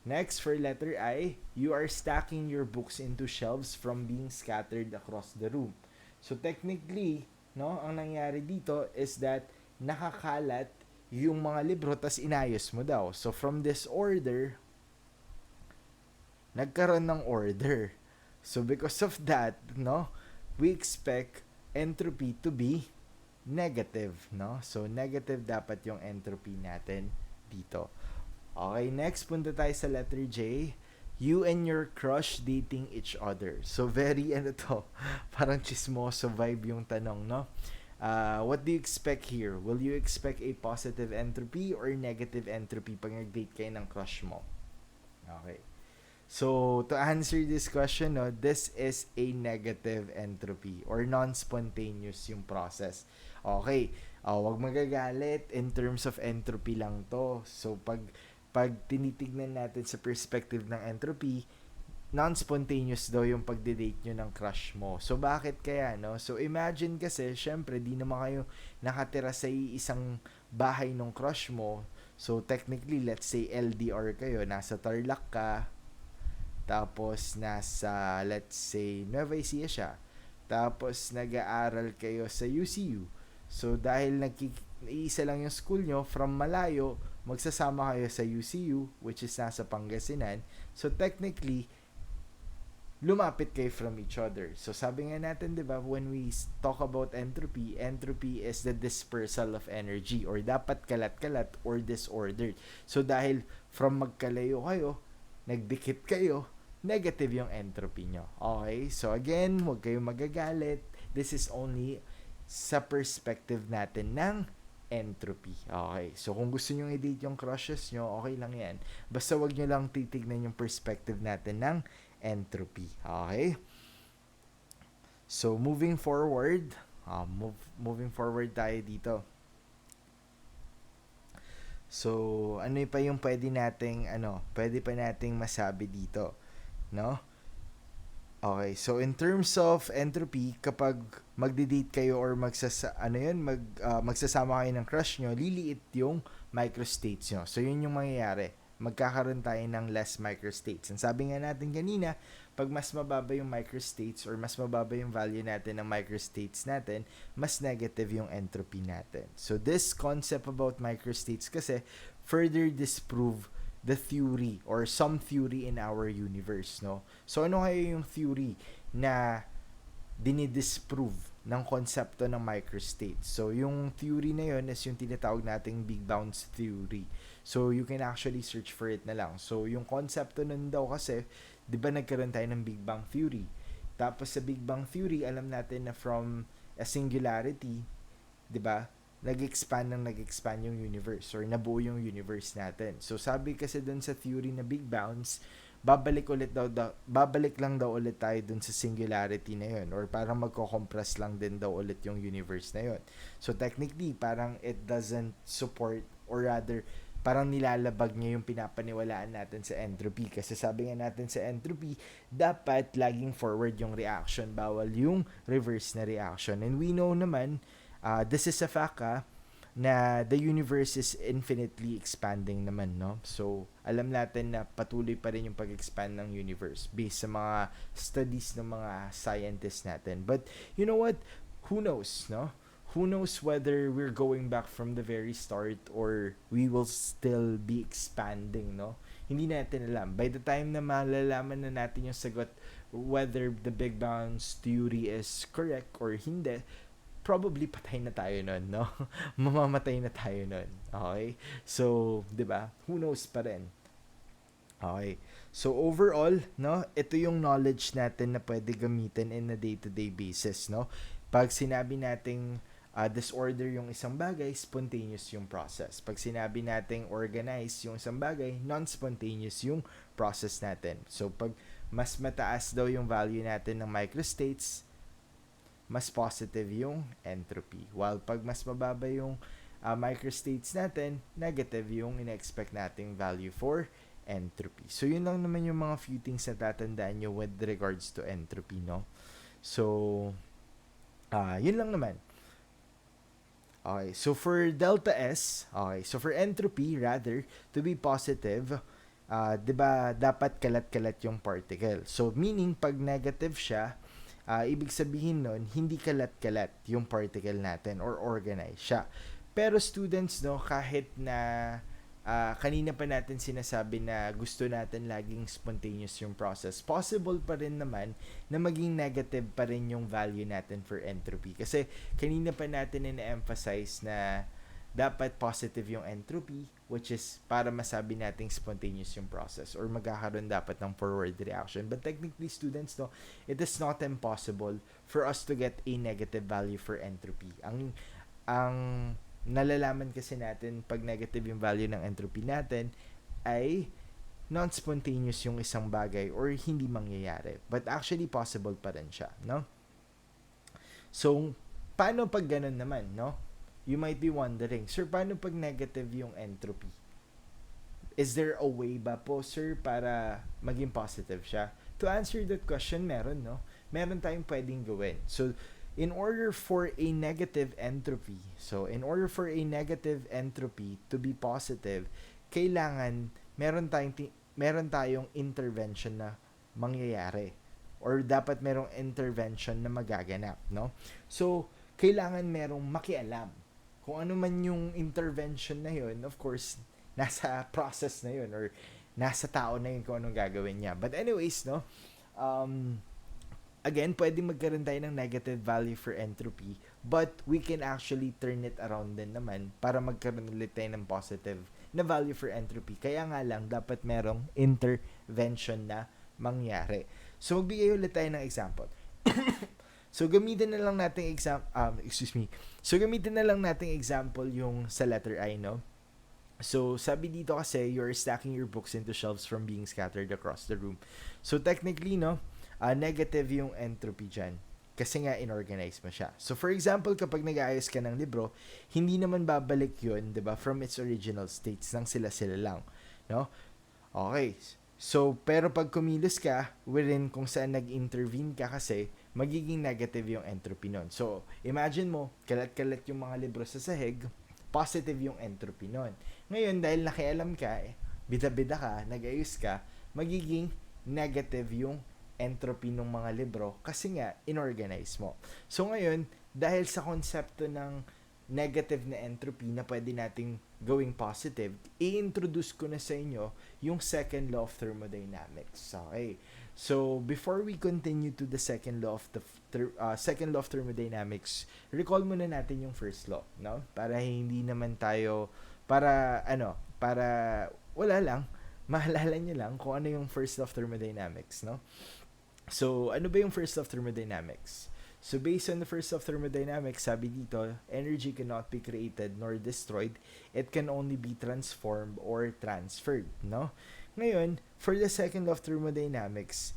Next, for letter I, you are stacking your books into shelves from being scattered across the room. So technically, no, ang nangyari dito is that nakakalat yung mga libro tas inayos mo daw. So from disorder, nagkaroon ng order. So because of that, no, we expect entropy to be negative, no? So negative dapat yung entropy natin dito. Okay, next, punta tayo sa letter J. You and your crush dating each other. So, very, parang chismoso vibe yung tanong, no? What do you expect here? Will you expect a positive entropy or negative entropy pag nag-date kayo ng crush mo? Okay. So, to answer this question, no, this is a negative entropy or non-spontaneous yung process. Okay. Wag magagalit, in terms of entropy lang to. So, pag tinitignan natin sa perspective ng entropy, non-spontaneous daw yung pagde-date nyo ng crush mo. So, bakit kaya, no? So, imagine kasi, syempre, di naman kayo nakatira sa isang bahay ng crush mo. So, technically, let's say, LDR kayo, nasa Tarlac ka, tapos nasa, let's say, Nueva Ecija siya. Tapos, nag-aaral kayo sa UCU. So, dahil iisa lang yung school nyo, from malayo, magsasama kayo sa UCU, which is nasa Pangasinan. So, technically, lumapit kayo from each other. So, sabi nga natin, di ba, when we talk about entropy, entropy is the dispersal of energy or dapat kalat-kalat or disordered. So, dahil from magkalayo kayo, nagdikit kayo, negative yung entropy nyo. Okay? So, again, huwag kayong magagalit. This is only sa perspective natin ng entropy. Okay. So, kung gusto nyo i-date yung crushes nyo, okay lang yan. Basta wag nyo lang titignan yung perspective natin ng entropy. Okay? So, moving forward tayo dito. So, ano pa yung pwede pa nating masabi dito, no? Okay, so in terms of entropy, kapag magde-date kayo or magsasama kayo ng crush nyo, liliit yung microstates nyo. So yun yung mangyayari. Magkakaroon tayo ng less microstates. And sabi nga natin kanina, pag mas mababa yung microstates or mas mababa yung value natin ng microstates natin, mas negative yung entropy natin. So this concept about microstates kasi further disprove the theory or some theory in our universe, no? So ano kaya yung theory na dinidisprove ng konsepto ng microstates? So yung theory na yun is yung tinatawag nating Big Bounce theory. So you can actually search for it na lang. So yung konsepto nun daw kasi, 'di ba nagkaroon tayo ng Big Bang theory? Tapos sa Big Bang theory, alam natin na from a singularity, 'di ba? Nag-expand yung universe or nabuo yung universe natin. So sabi kasi dun sa theory na Big Bounce, babalik lang daw ulit tayo dun sa singularity na yun or parang magko-compress lang din daw ulit yung universe na yun. So technically, parang it doesn't support or rather parang nilalabag niya yung pinapaniwalaan natin sa entropy. Kasi sabi nga natin sa entropy, dapat laging forward yung reaction, bawal yung reverse na reaction. And we know naman, this is a fact na the universe is infinitely expanding naman, no? So, alam natin na patuloy pa rin yung pag-expand ng universe based sa mga studies ng mga scientists natin. But, you know what? Who knows, no? Who knows whether we're going back from the very start or we will still be expanding, no? Hindi natin alam. By the time na malalaman na natin yung sagot whether the Big Bang's theory is correct or hindi, probably patay na tayo nun, no? Mamamatay na tayo nun. Okay? So, 'di ba? Who knows pa rin. Okay. So, overall, no, ito yung knowledge natin na pwede gamitin in a day-to-day basis, no? Pag sinabi nating disorder yung isang bagay, spontaneous yung process. Pag sinabi nating organize yung isang bagay, non-spontaneous yung process natin. So, pag mas mataas daw yung value natin ng microstates, mas positive yung entropy. While pag mas mababa yung microstates natin, negative yung ina-expect nating value for entropy. So, yun lang naman yung mga few things na tatandaan nyo with regards to entropy, no? So, yun lang naman. Okay, so for delta S, okay, so for entropy, rather, to be positive, 'di ba dapat kalat-kalat yung particle. So, meaning, pag negative siya, ibig sabihin nun, hindi kalat-kalat yung particle natin or organized siya. Pero students, no, kahit na kanina pa natin sinasabi na gusto natin laging spontaneous yung process, possible pa rin naman na maging negative pa rin yung value natin for entropy. Kasi kanina pa natin ina-emphasize na dapat positive yung entropy, which is para masabi nating spontaneous yung process or magkakaroon dapat ng forward reaction. But technically, students, no, it is not impossible for us to get a negative value for entropy. Ang nalalaman kasi natin pag negative yung value ng entropy natin ay non-spontaneous yung isang bagay or hindi mangyayari. But actually, possible pa rin siya, no? So, paano pag ganun naman, no? You might be wondering, sir, paano pag negative yung entropy? Is there a way ba po, sir, para maging positive siya? To answer that question, meron, no? Meron tayong pwedeng gawin. So, in order for a negative entropy to be positive, kailangan meron tayong intervention na mangyayari or dapat merong intervention na magaganap, no? So, kailangan merong makialam. Kung ano man yung intervention na yun, of course, nasa process na yun or nasa tao na yun kung anong gagawin niya. But anyways, no, again, pwedeng magkaroon tayo ng negative value for entropy, but we can actually turn it around din naman para magkaroon ulit tayo ng positive na value for entropy. Kaya nga lang, dapat merong intervention na mangyari. So, magbigay ulit tayo ng example. So, gamitin na lang nating example yung sa letter I, no? So, sabi dito kasi, you're stacking your books into shelves from being scattered across the room. So, technically, no, negative yung entropy dyan. Kasi nga inorganize mo siya. So for example, kapag nag-aayos ka ng libro, hindi naman babalik yun, 'di ba, from its original states nang sila-sila lang, no? Okay. So, pero pag kumilos ka, wherein kung saan nag-intervene ka kasi, magiging negative yung entropy nun. So, imagine mo, kalat-kalat yung mga libro sa sahig, positive yung entropy nun. Ngayon, dahil nakialam ka, bida-bida ka, nag-ayos ka, magiging negative yung entropy ng mga libro kasi nga, inorganize mo. So, ngayon, dahil sa konsepto ng negative na entropy na pwede nating gawing positive, i-introduce ko na sa inyo yung second law of thermodynamics. Okay. So, before we continue to the second law of second law of thermodynamics, recall muna natin yung first law, no? Para hindi naman tayo para wala lang, mahalala niyo lang kung ano yung first law of thermodynamics, no? So, ano ba yung first law of thermodynamics? So based on the first law of thermodynamics, sabi dito, energy cannot be created nor destroyed. It can only be transformed or transferred, no? Ngayon, for the second law of thermodynamics,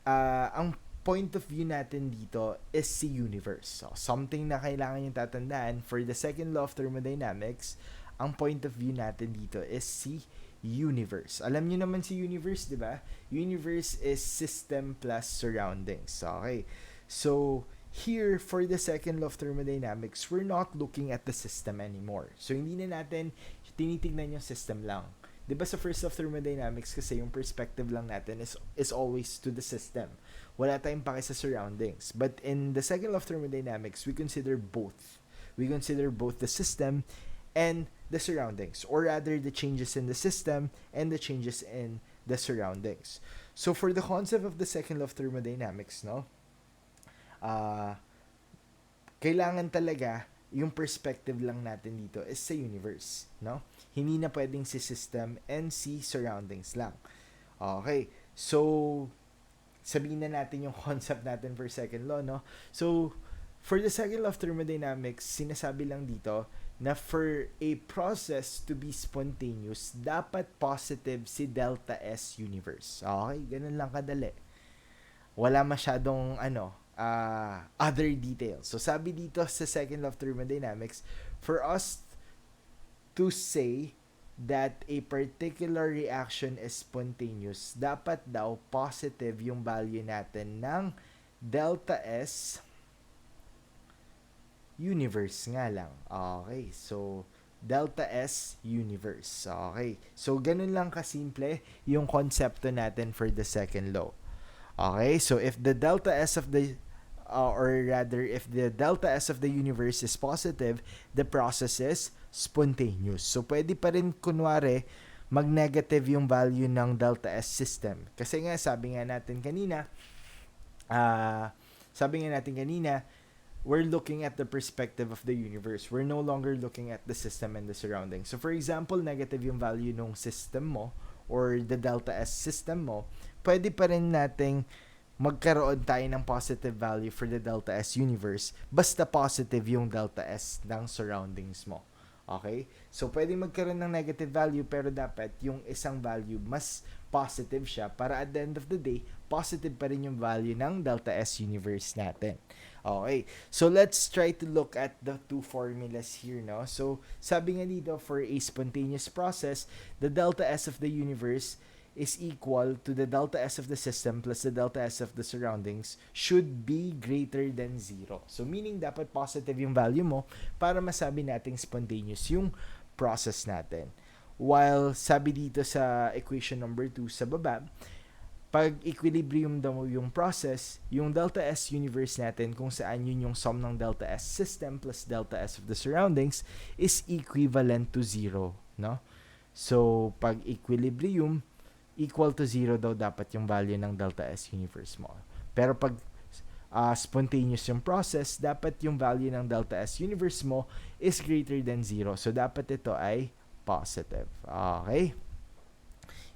ang point of view natin dito is si universe. So, something na kailangan yung tatandaan, for the second law of thermodynamics, ang point of view natin dito is si universe. Alam niyo naman si universe, di ba? Universe is system plus surroundings. Okay. So, here, for the second law of thermodynamics, we're not looking at the system anymore. So, hindi na natin tinitignan yung system lang. Diba sa first law of thermodynamics kasi yung perspective lang natin is always to the system. Wala tayong pake sa surroundings. But in the second law of thermodynamics, we consider both. We consider both the system and the surroundings. Or rather, the changes in the system and the changes in the surroundings. So, for the concept of the second law of thermodynamics, no? Kailangan talaga yung perspective lang natin dito is sa universe, no? Hindi na pwedeng si system and si surroundings lang. Okay. So, sabihin na natin yung concept natin for second law, no? So, for the second law of thermodynamics, sinasabi lang dito na for a process to be spontaneous, dapat positive si delta S universe. Okay, ganun lang kadali. Wala masyadong other details. So, sabi dito sa second law of thermodynamics, for us to say that a particular reaction is spontaneous, dapat daw positive yung value natin ng delta S universe nga lang. Okay, so delta S universe. Okay, so ganun lang kasimple yung konsepto natin for the second law. Okay, so if the delta S of the or rather if the delta S of the universe is positive, the process is spontaneous. So pwede pa rin kunwari mag-negative yung value ng delta S system. Kasi nga sabi nga natin kanina, we're looking at the perspective of the universe. We're no longer looking at the system and the surroundings. So for example, negative yung value ng system mo or the delta S system mo, pwede pa rin nating magkaroon tayo ng positive value for the delta S universe basta positive yung delta S ng surroundings mo. Okay? So, pwede magkaroon ng negative value pero dapat yung isang value mas positive siya para at the end of the day, positive pa rin yung value ng delta S universe natin. Okay. So, let's try to look at the two formulas here, no? So, sabi nga dito, for a spontaneous process, the delta S of the universe is equal to the delta S of the system plus the delta S of the surroundings should be greater than 0. So, meaning dapat positive yung value mo para masabi nating spontaneous yung process natin. While sabi dito sa equation number 2 sa baba, pag equilibrium daw yung process, yung delta S universe natin kung saan yun yung sum ng delta S system plus delta S of the surroundings is equivalent to 0, no? So, pag equilibrium, equal to 0 daw dapat yung value ng delta S universe mo. Pero pag spontaneous yung process, dapat yung value ng delta S universe mo is greater than 0. So, dapat ito ay positive. Okay?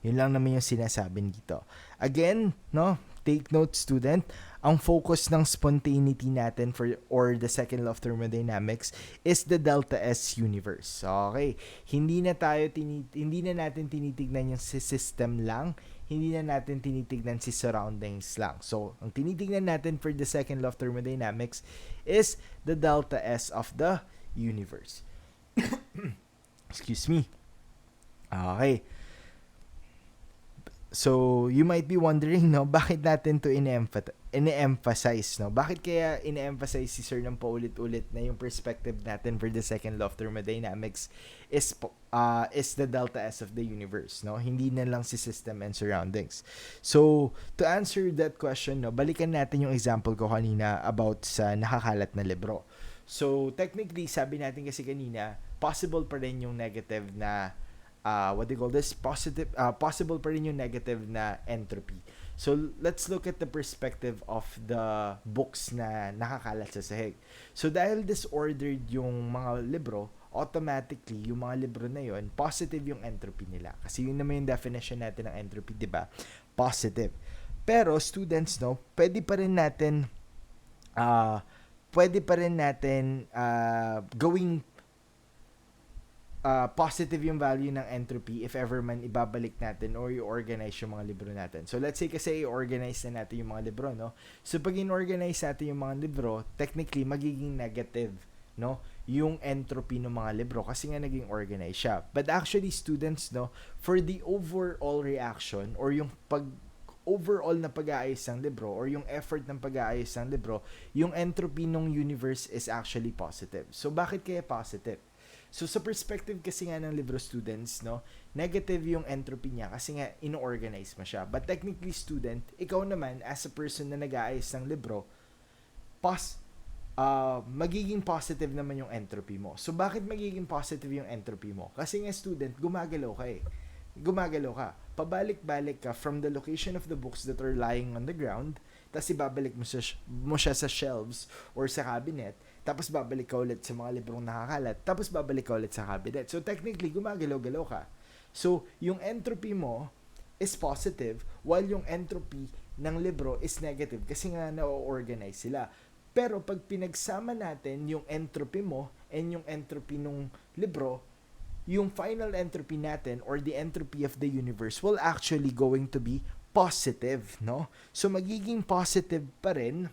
Yun lang naman yung sinasabi dito. Again, no, take note student, ang focus ng spontaneity natin or the second law of thermodynamics is the delta S universe. Okay? Hindi na natin tinitignan yung system lang, hindi na natin tinitignan si surroundings lang. So, ang tinitignan natin for the second law of thermodynamics is the delta S of the universe. Excuse me. Okay. So, you might be wondering, no, bakit natin to ine-emphasize, no? Bakit kaya ine-emphasize si Sir ng paulit-ulit na yung perspective natin for the second law of thermodynamics is the delta S of the universe, no? Hindi na lang si system and surroundings. So, to answer that question, no, balikan natin yung example ko kanina about sa nakakalat na libro. So, technically, sabi natin kasi kanina, possible pa rin yung negative na what do you call this, possible pa rin yung negative na entropy. So let's look at the perspective of the books na nakakalat sa sahig. So dahil disordered yung mga libro, automatically yung mga libro na yon, positive yung entropy nila. Kasi yun naman yung definition natin ng entropy, di ba? Positive. Pero students, no, pwede pa rin natin gawing positive yung value ng entropy if ever man ibabalik natin or i-organize yung mga libro natin. So, let's say kasi i-organize na natin yung mga libro, no? So, pag in-organize natin yung mga libro, technically, magiging negative, no? Yung entropy ng mga libro kasi nga naging organized siya. But actually, students, no? For the overall reaction or yung overall na pag-aayos ng libro or yung effort ng pag-aayos ng libro, yung entropy ng universe is actually positive. So, bakit kaya positive? So, sa perspective kasi nga ng libro students, no, negative yung entropy niya kasi nga ino-organize mo siya. But technically, student, ikaw naman, as a person na nag-aayos ng libro, magiging positive naman yung entropy mo. So, bakit magiging positive yung entropy mo? Kasi nga, student, gumagalaw ka eh. Gumagalaw ka. Pabalik-balik ka from the location of the books that are lying on the ground, tapos ibabalik mo siya sa shelves or sa cabinet, tapos babalik ka ulit sa mga librong nakakalat, tapos babalik ka ulit sa cabinet. So, technically, gumagalaw-galaw ka. So, yung entropy mo is positive, while yung entropy ng libro is negative kasi nga na-organize sila. Pero, pag pinagsama natin yung entropy mo and yung entropy ng libro, yung final entropy natin or the entropy of the universe will actually going to be positive, no? So, magiging positive pa rin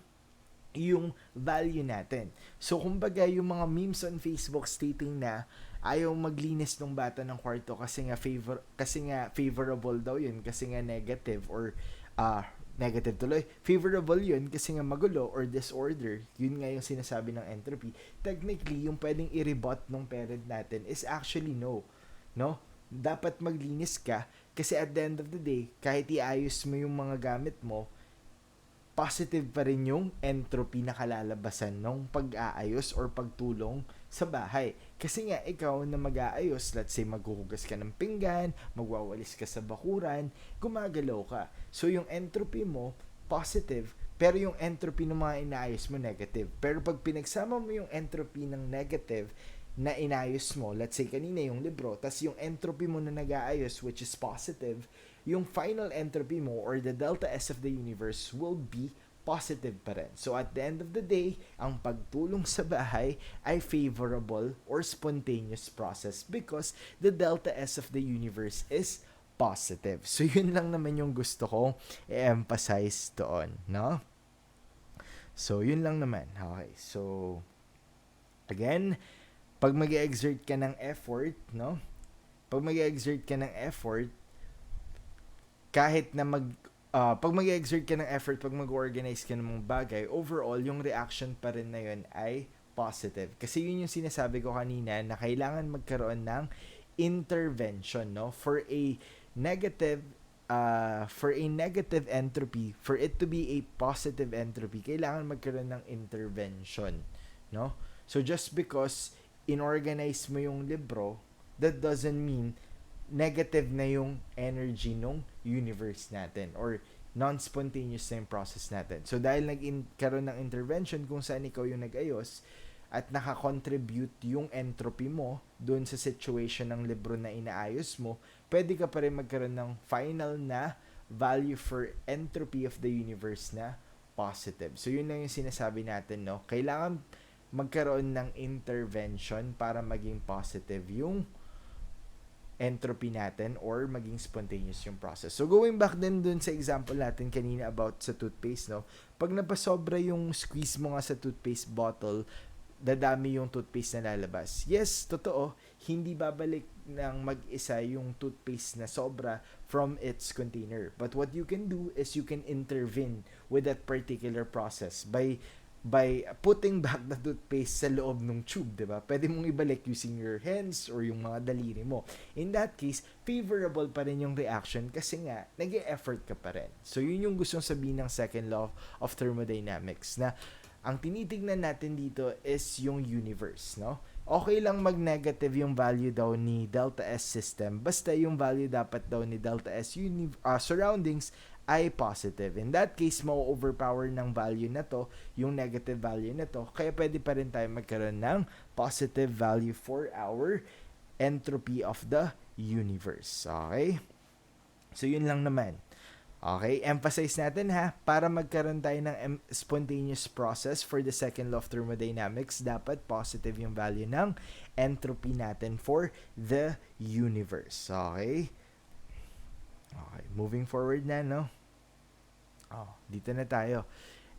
yung value natin. So, kumbaga, yung mga memes on Facebook stating na ayaw maglinis ng bata ng kwarto kasi nga favorable daw yun, kasi nga negative or negative tuloy. Favorable yun kasi nga magulo or disorder. Yun nga yung sinasabi ng entropy. Technically, yung pwedeng i-rebut ng parent natin is actually no. No? Dapat maglinis ka kasi at the end of the day, kahit iayos mo yung mga gamit mo, positive pa rin yung entropy na kalalabasan ng pag-aayos or pagtulong sa bahay. Kasi nga, ikaw na mag-aayos, let's say maghuhugas ka ng pinggan, magwawalis ka sa bakuran, gumagalaw ka. So, yung entropy mo, positive, pero yung entropy ng mga inaayos mo, negative. Pero pag pinagsama mo yung entropy ng negative na inayos mo, let's say kanina yung libro, tas yung entropy mo na nag-aayos, which is positive, yung final entropy mo or the delta S of the universe will be positive pa rin. So at the end of the day, ang pagtulong sa bahay ay favorable or spontaneous process because the delta S of the universe is positive. So yun lang naman yung gusto kong i-emphasize doon, no? So yun lang naman. Okay. So again, pag mag-exert ka ng effort, no? Pag mag-exert ka ng effort, kahit na pag mag-exert ka ng effort, pag mag-organize ka ng mga bagay, overall, yung reaction pa rin na yun ay positive. Kasi yun yung sinasabi ko kanina na kailangan magkaroon ng intervention, no? For a negative entropy, for it to be a positive entropy, kailangan magkaroon ng intervention, no? So just because inorganize mo yung libro, that doesn't mean negative na yung energy nung universe natin or non-spontaneous na yung process natin. So, dahil nagkaroon ng intervention kung saan ikaw yung nag-ayos at nakakontribute yung entropy mo doon sa situation ng libro na inaayos mo, pwede ka pa rin magkaroon ng final na value for entropy of the universe na positive. So, yun lang yung sinasabi natin, no? Kailangan magkaroon ng intervention para maging positive yung entropy natin or maging spontaneous yung process. So going back din dun sa example natin kanina about sa toothpaste, no? Pag napasobra yung squeeze mo nga sa toothpaste bottle, dadami yung toothpaste na lalabas. Yes, totoo, hindi babalik ng mag-isa yung toothpaste na sobra from its container. But what you can do is you can intervene with that particular process by putting back the toothpaste sa loob ng tube, 'di ba? Pwede mong ibalik using your hands or yung mga daliri mo. In that case, favorable pa rin yung reaction kasi nga nag-e-effort ka pa rin. So yun yung gustong sabihin ng second law of thermodynamics na ang tinitignan natin dito is yung universe, no? Okay lang mag-negative yung value daw ni delta S system basta yung value dapat daw ni delta S surroundings ay positive. In that case, ma-overpower ng value na to, yung negative value na to, kaya pwede pa rin tayo magkaroon ng positive value for our entropy of the universe. Okay? So, yun lang naman. Okay, emphasize natin ha, para magkaroon tayo ng spontaneous process for the second law of thermodynamics, dapat positive yung value ng entropy natin for the universe. Okay? Okay, moving forward na, no? Dito na tayo.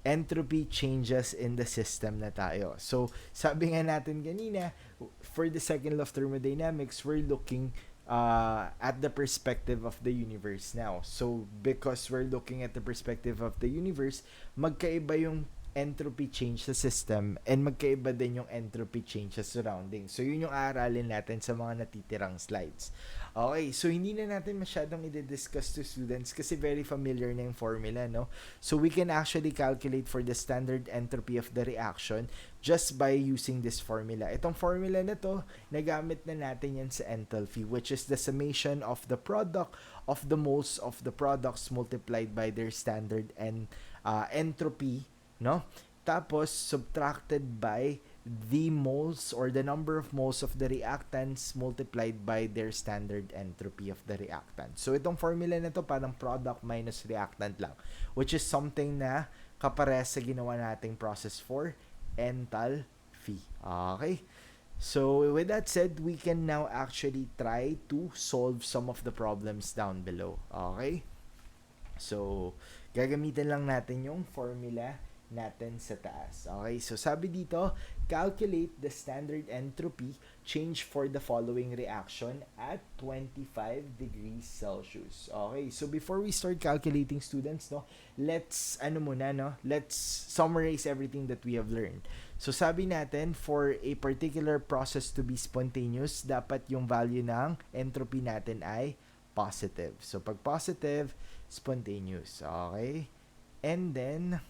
Entropy changes in the system na tayo. So, sabi nga natin kanina, for the second law of thermodynamics, we're looking at the perspective of the universe now. So, because we're looking at the perspective of the universe, magkaiba yung entropy change sa system and magkaiba din yung entropy change sa surroundings. So, yun yung aaralin natin sa mga natitirang slides. Okay, so hindi na natin masyadong i-discuss to students kasi very familiar na yung formula, no? So, we can actually calculate for the standard entropy of the reaction just by using this formula. Itong formula na to, nagamit na natin yan sa enthalpy, which is the summation of the product of the moles of the products multiplied by their standard and entropy, no? Tapos, subtracted by the moles or the number of moles of the reactants multiplied by their standard entropy of the reactant. So, itong formula na to parang product minus reactant lang, which is something na kapares sa ginawa nating process for enthalpy. Okay? So, with that said, we can now actually try to solve some of the problems down below. Okay? So, gagamitin lang natin yung formula natin sa taas. Okay, so sabi dito, calculate the standard entropy change for the following reaction at 25 degrees Celsius. Okay, so before we start calculating, students, no, let's summarize everything that we have learned. So sabi natin, for a particular process to be spontaneous, dapat yung value ng entropy natin ay positive. So pag positive, spontaneous. Okay, and then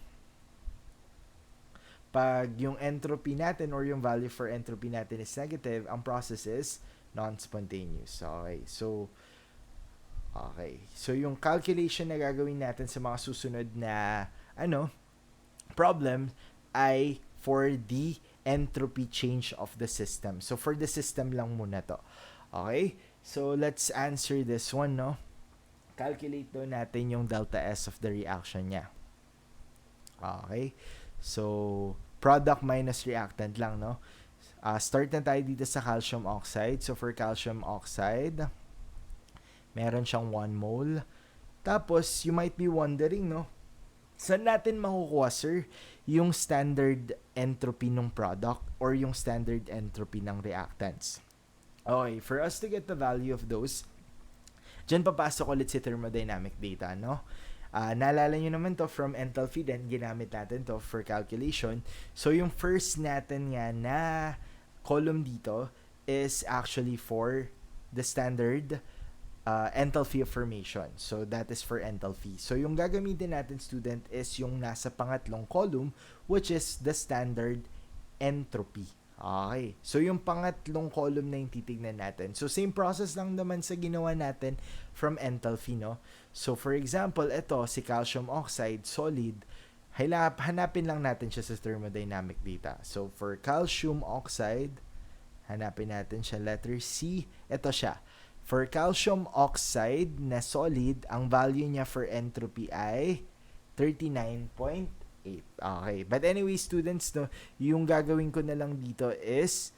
pag yung entropy natin or yung value for entropy natin is negative, ang process is non-spontaneous. Okay. So, yung calculation na gagawin natin sa mga susunod na problem ay for the entropy change of the system. So, for the system lang muna to. Okay? So, let's answer this one, no? Calculate daw natin yung delta S of the reaction niya. Okay? So, product minus reactant lang, no? Start na tayo dito sa calcium oxide. So, for calcium oxide, meron siyang 1 mole. Tapos, you might be wondering, no? Saan natin makukuha, sir, yung standard entropy ng product or yung standard entropy ng reactants? Okay, for us to get the value of those, dyan papasok ulit si thermodynamic data, no? Naalala nyo naman to from enthalpy din, ginamit natin to for calculation. So, yung first natin nga na column dito is actually for the standard enthalpy of formation. So, that is for enthalpy. So, yung gagamitin natin, student, is yung nasa pangatlong column, which is the standard entropy. Okay. So, yung pangatlong column na yung titignan natin. So, same process lang naman sa ginawa natin from enthalpy, no? So, for example, ito, si calcium oxide, solid, hanapin lang natin siya sa thermodynamic data. So, for calcium oxide, hanapin natin siya, letter C, ito siya. For calcium oxide na solid, ang value niya for entropy ay 39.8. Okay. But anyway, students, no, yung gagawin ko na lang dito is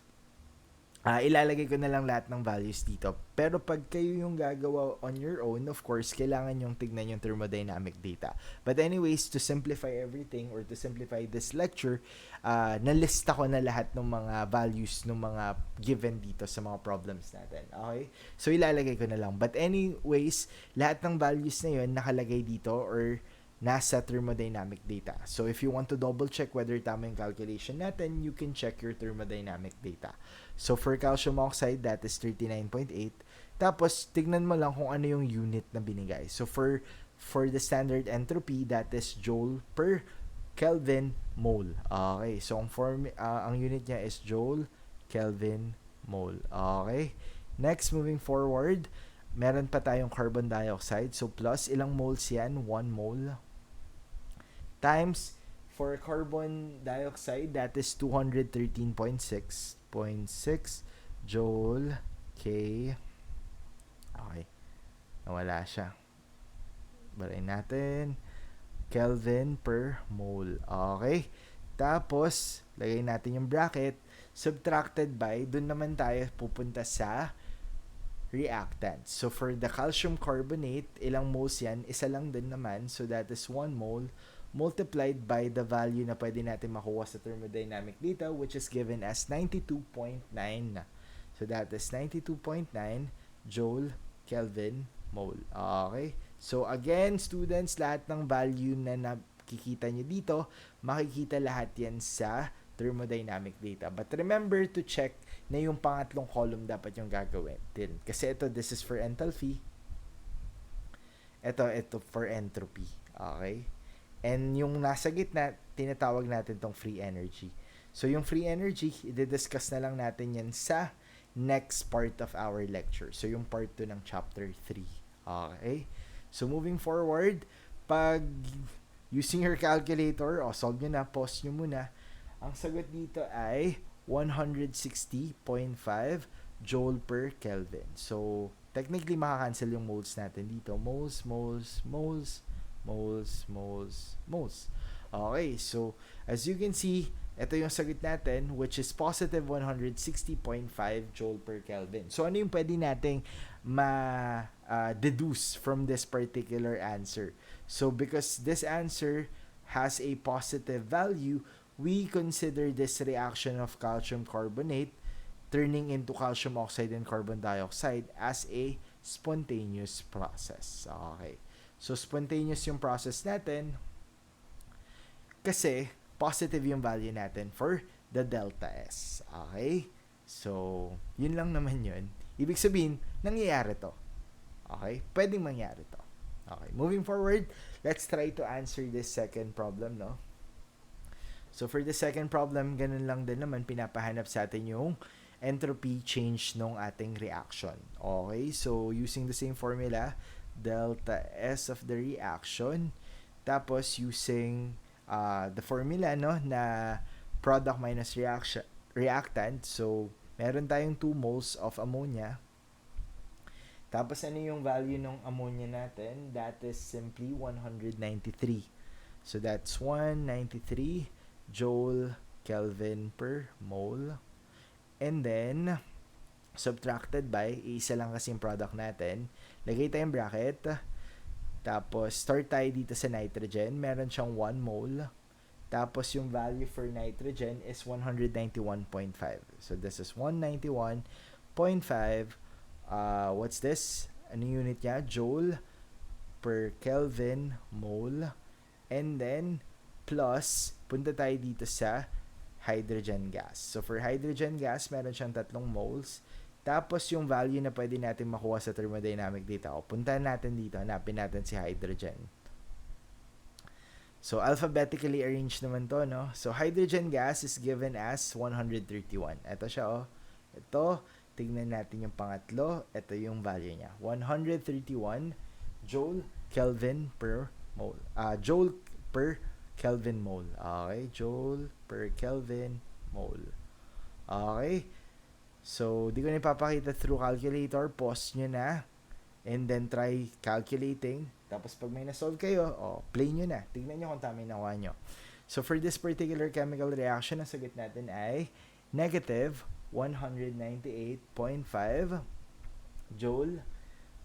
ilalagay ko na lang lahat ng values dito. Pero pag kayo yung gagawa on your own, of course, kailangan yung tignan yung thermodynamic data. But anyways, to simplify everything or to simplify this lecture, nalista ko na lahat ng mga values ng mga given dito sa mga problems natin. Okay? So, ilalagay ko na lang. But anyways, lahat ng values na yun nakalagay dito or nasa thermodynamic data. So, if you want to double check whether tama yung calculation natin, you can check your thermodynamic data. So, for calcium oxide, that is 39.8. Tapos, tignan mo lang kung ano yung unit na binigay. So, for the standard entropy, that is joule per Kelvin mole. Okay. So, ang unit niya is joule Kelvin mole. Okay. Next, moving forward, meron pa tayong carbon dioxide. So, plus, ilang moles yan? 1 mole. Times, for carbon dioxide, that is 213.6 joule K. Okay. Nawala siya. Barayin natin. Kelvin per mole. Okay. Tapos, lagay natin yung bracket. Subtracted by, dun naman tayo pupunta sa reactant. So, for the calcium carbonate, ilang moles yan? Isa lang din naman. So, that is 1 mole multiplied by the value na pwede natin makuha sa thermodynamic data, which is given as 92.9. So, that is 92.9 joule Kelvin mole. Okay? So, again, students, lahat ng value na nakikita nyo dito, makikita lahat yan sa thermodynamic data. But remember to check na yung pangatlong column dapat yung gagawin din. Kasi ito, this is for enthalpy. Ito for entropy. Okay? And yung nasa gitna, tinatawag natin tong free energy. So, yung free energy, i-discuss na lang natin yan sa next part of our lecture. So, yung part 2 ng chapter 3. Okay? So, moving forward, pag using your calculator, solve nyo na, pause nyo muna. Ang sagot dito ay 160.5 joule per Kelvin. So, technically, makakancel yung moles natin dito. Moles. Okay, so as you can see, ito yung sagot natin, which is positive 160.5 joule per Kelvin. So, ano yung pwede nating deduce from this particular answer? So, because this answer has a positive value, we consider this reaction of calcium carbonate turning into calcium oxide and carbon dioxide as a spontaneous process. Okay. So, spontaneous yung process natin kasi positive yung value natin for the delta S. Okay? So, yun lang naman yun. Ibig sabihin, nangyayari to. Okay? Pwedeng mangyari to. Okay. Moving forward, let's try to answer this second problem, no? So, for the second problem, ganun lang din naman, pinapahanap sa atin yung entropy change ng ating reaction. Okay? So, using the same formula, delta S of the reaction, tapos using the formula, no, na product minus reactant. So, meron tayong 2 moles of ammonia. Tapos, ano yung value ng ammonia natin? That is simply 193. So, that's 193 joule Kelvin per mole. And then, subtracted by, isa lang kasi yung product natin. Lagay tayong bracket. Tapos, start tayo dito sa nitrogen. Meron siyang 1 mole. Tapos, yung value for nitrogen is 191.5. So, this is 191.5. What's this? Ano unit niya? Joule per Kelvin mole. And then, plus, punta tayo dito sa hydrogen gas. So, for hydrogen gas, meron siyang 3 moles. Tapos, yung value na pwede natin makuha sa thermodynamic data. Puntahan natin dito. Hanapin natin si hydrogen. So, alphabetically arranged naman to, no? So, hydrogen gas is given as 131. Ito siya, oh. Ito, tignan natin yung pangatlo. Ito yung value niya. 131 joule Kelvin per mole. Joule per Kelvin mole. Okay, joule per Kelvin mole. Okay. So, di ko na ipapakita through calculator. Pause nyo na. And then, try calculating. Tapos, pag may na-solve kayo, play nyo na. Tignan nyo kung tama yung nakuha nyo. So, for this particular chemical reaction, ang sagot natin ay negative 198.5 joule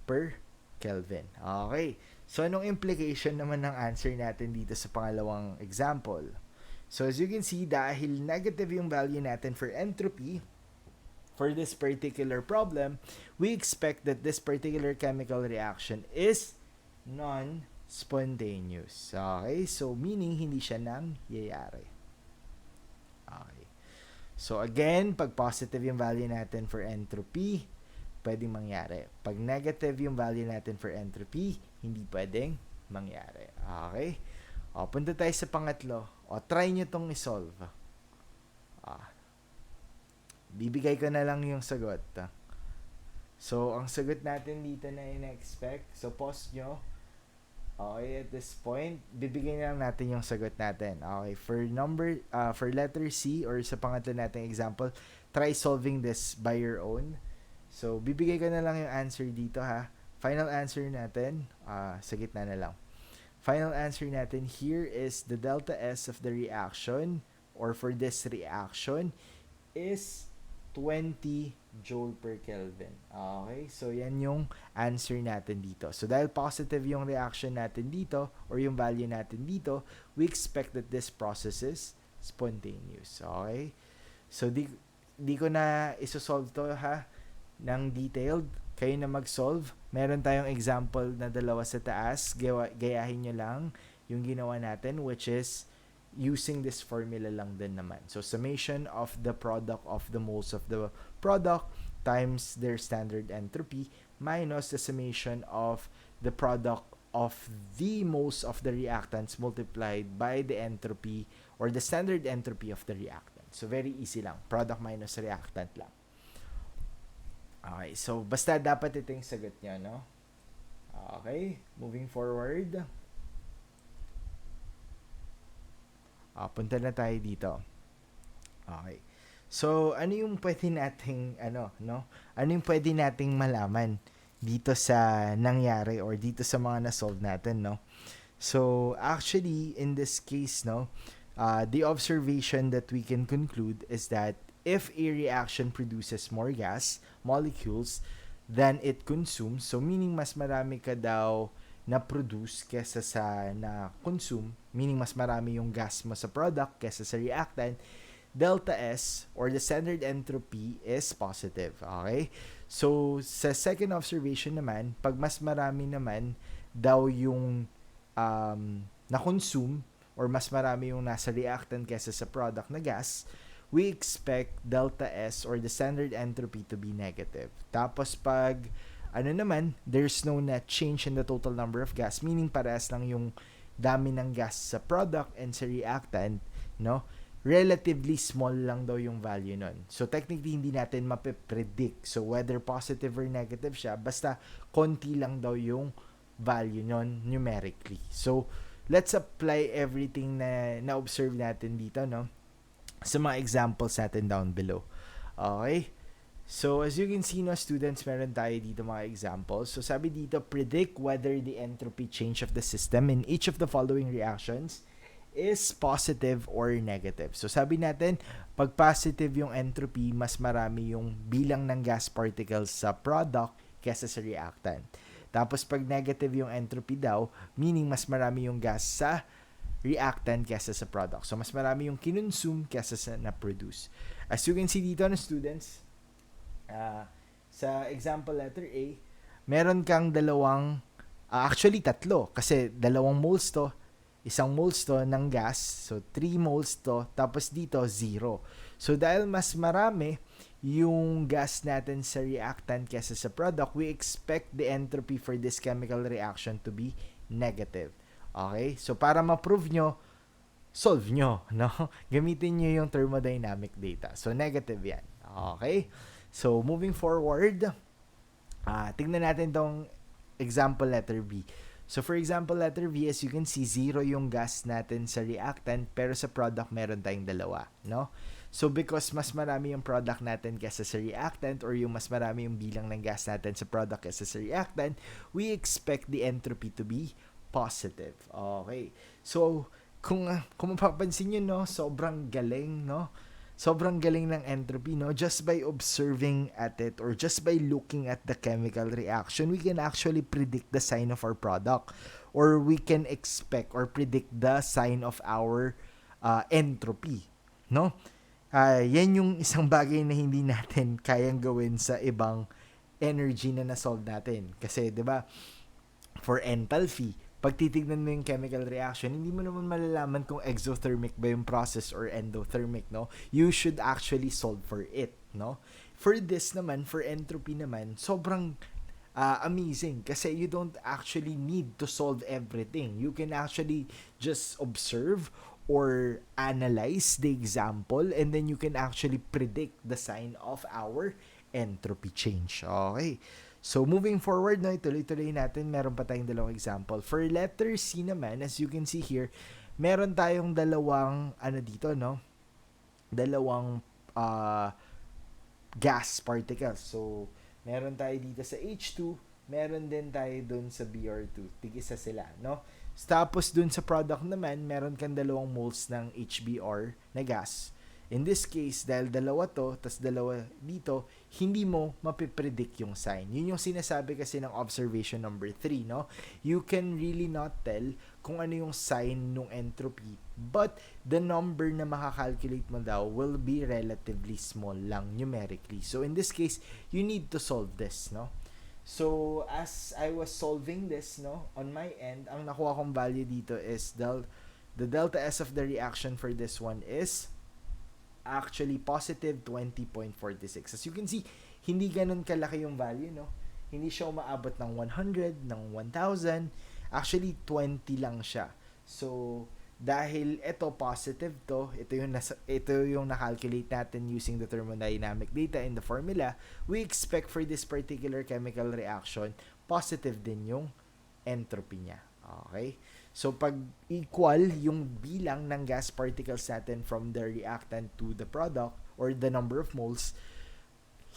per Kelvin. Okay. So, anong implication naman ng answer natin dito sa pangalawang example? So, as you can see, dahil negative yung value natin for entropy, for this particular problem, we expect that this particular chemical reaction is non-spontaneous. Okay? So, meaning hindi siya nangyayari. Okay. So, again, pag positive yung value natin for entropy, pwedeng mangyari. Pag negative yung value natin for entropy, hindi pwedeng mangyari. Okay? O, punta tayo sa pangatlo. O, try nyo tong isolve. Bibigay ko na lang yung sagot. So, ang sagot natin dito na in-expect. So, pause nyo. Okay, at this point, bibigay na lang natin yung sagot natin. Okay, for letter C or sa pangatlo nating example, try solving this by your own. So, bibigay ko na lang yung answer dito ha. Final answer natin, sa gitna na lang. Final answer natin here is the delta S of the reaction or for this reaction is 20 joule per Kelvin. Okay? So, yan yung answer natin dito. So, dahil positive yung reaction natin dito or yung value natin dito, we expect that this process is spontaneous. Okay? So, di ko na isosolve to ha ng detailed. Kayo na mag-solve. Meron tayong example na dalawa sa taas. Gayahin nyo lang yung ginawa natin, which is using this formula lang din naman. So, summation of the product of the moles of the product times their standard entropy minus the summation of the product of the moles of the reactants multiplied by the entropy or the standard entropy of the reactant. So, very easy lang. Product minus reactant lang. Okay. So, basta dapat ito yung sagot nyo, no? Okay. Moving forward. Punta na tayo dito. Okay. So, ano yung pwede nating, no? Ano yung pwede nating malaman dito sa nangyari or dito sa mga na-solve natin, no? So, actually, in this case, no, the observation that we can conclude is that if a reaction produces more gas molecules than it consumes, so meaning mas marami ka daw na-produce kesa sa na-consume, meaning mas marami yung gas mo sa product kesa sa reactant, delta S or the standard entropy is positive. Okay? So, sa second observation naman, pag mas marami naman daw yung na-consume or mas marami yung nasa reactant kesa sa product na gas, we expect delta S or the standard entropy to be negative. Tapos pag there's no net change in the total number of gas, meaning parehas lang yung dami ng gas sa product and sa reactant, no? Relatively small lang daw yung value nun. So, technically, hindi natin mapipredict. So, whether positive or negative siya, basta konti lang daw yung value nun numerically. So, let's apply everything na na-observe natin dito, no? Sa mga examples natin down below. Okay? So, as you can see, no, students, meron tayo dito mga examples. So, sabi dito, predict whether the entropy change of the system in each of the following reactions is positive or negative. So, sabi natin, pag positive yung entropy, mas marami yung bilang ng gas particles sa product kesa sa reactant. Tapos, pag negative yung entropy daw, meaning mas marami yung gas sa reactant kesa sa product. So, mas marami yung kinonsume kesa sa na-produce. As you can see dito, no, students, sa example letter A, meron kang dalawang, actually tatlo, kasi dalawang moles to, isang moles to ng gas, so 3 moles to, tapos dito 0. So dahil mas marami yung gas natin sa reactant kesa sa product, we expect the entropy for this chemical reaction to be negative. Okay? So para ma-prove nyo, solve nyo, no? Gamitin nyo yung thermodynamic data. So negative yan. Okay? So, moving forward, tingnan natin tong example letter B. So, for example letter B, as you can see, 0 yung gas natin sa reactant, pero sa product meron tayong dalawa, no? So, because mas marami yung product natin kesa sa reactant or yung mas marami yung bilang ng gas natin sa product kesa sa reactant, we expect the entropy to be positive. Okay. So, kung mapapansin nyo, no, sobrang galing, no, sobrang galing ng entropy, no? Just by observing at it or just by looking at the chemical reaction, we can actually predict the sign of our product, or we can expect or predict the sign of our entropy, no? Yan yung isang bagay na hindi natin kayang gawin sa ibang energy na na-solve natin. Kasi, di ba, for enthalpy, pag titignan mo yung chemical reaction, hindi mo naman malalaman kung exothermic ba yung process or endothermic, no? You should actually solve for it, no? For this naman, for entropy naman, sobrang amazing kasi you don't actually need to solve everything. You can actually just observe or analyze the example, and then you can actually predict the sign of our entropy change. Okay. So, moving forward, no, ituloy-tuloy natin. Meron pa tayong dalawang example. For letter C naman, as you can see here, meron tayong dalawang, dito, no? Dalawang gas particles. So, meron tayo dito sa H2, meron din tayo dun sa Br2. Tig-isa sila, no? Tapos dun sa product naman, meron kang dalawang moles ng HBr na gas. In this case, dahil dalawa to, tas dalawa dito, hindi mo mapipredict yung sign. Yun yung sinasabi kasi ng observation number 3, no? You can really not tell kung ano yung sign ng entropy, but the number na makakalculate mo daw will be relatively small lang numerically. So, in this case, you need to solve this, no? So, as I was solving this, no, on my end, ang nakuha kong value dito is the delta S of the reaction for this one is actually positive 20.46. As you can see, hindi ganun kalaki yung value, no? Hindi siya umaabot ng 100, ng 1,000. Actually, 20 lang siya. So, dahil ito positive to, ito yung na-calculate natin using the thermodynamic data in the formula, we expect for this particular chemical reaction, positive din yung entropy niya. Okay? So, pag equal yung bilang ng gas particles natin from the reactant to the product or the number of moles,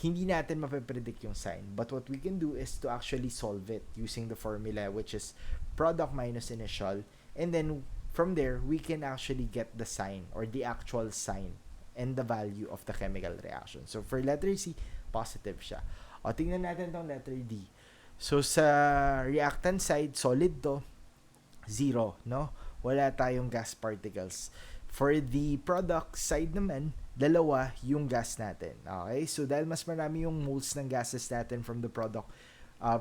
hindi natin mapipredict yung sign. But what we can do is to actually solve it using the formula, which is product minus initial. And then, from there, we can actually get the sign or the actual sign and the value of the chemical reaction. So, for letter C, positive siya. O, tingnan natin tong letter D. So, sa reactant side, solid to, 0, no? Wala tayong gas particles. For the product side naman, dalawa yung gas natin. Okay? So, dahil mas marami yung moles ng gases natin from the product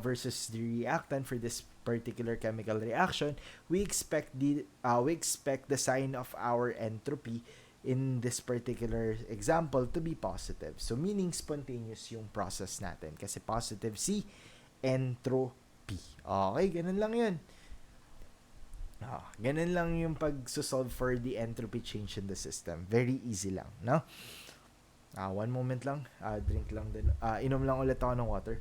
versus the reactant for this particular chemical reaction, we expect the sign of our entropy in this particular example to be positive. So, meaning spontaneous yung process natin. Kasi positive C, entropy. Okay? Ganun lang yun. Ganun lang yung pag-solve for the entropy change in the system. Very easy lang, no? One moment lang. Drink lang din. Inom lang ulit ako ng water.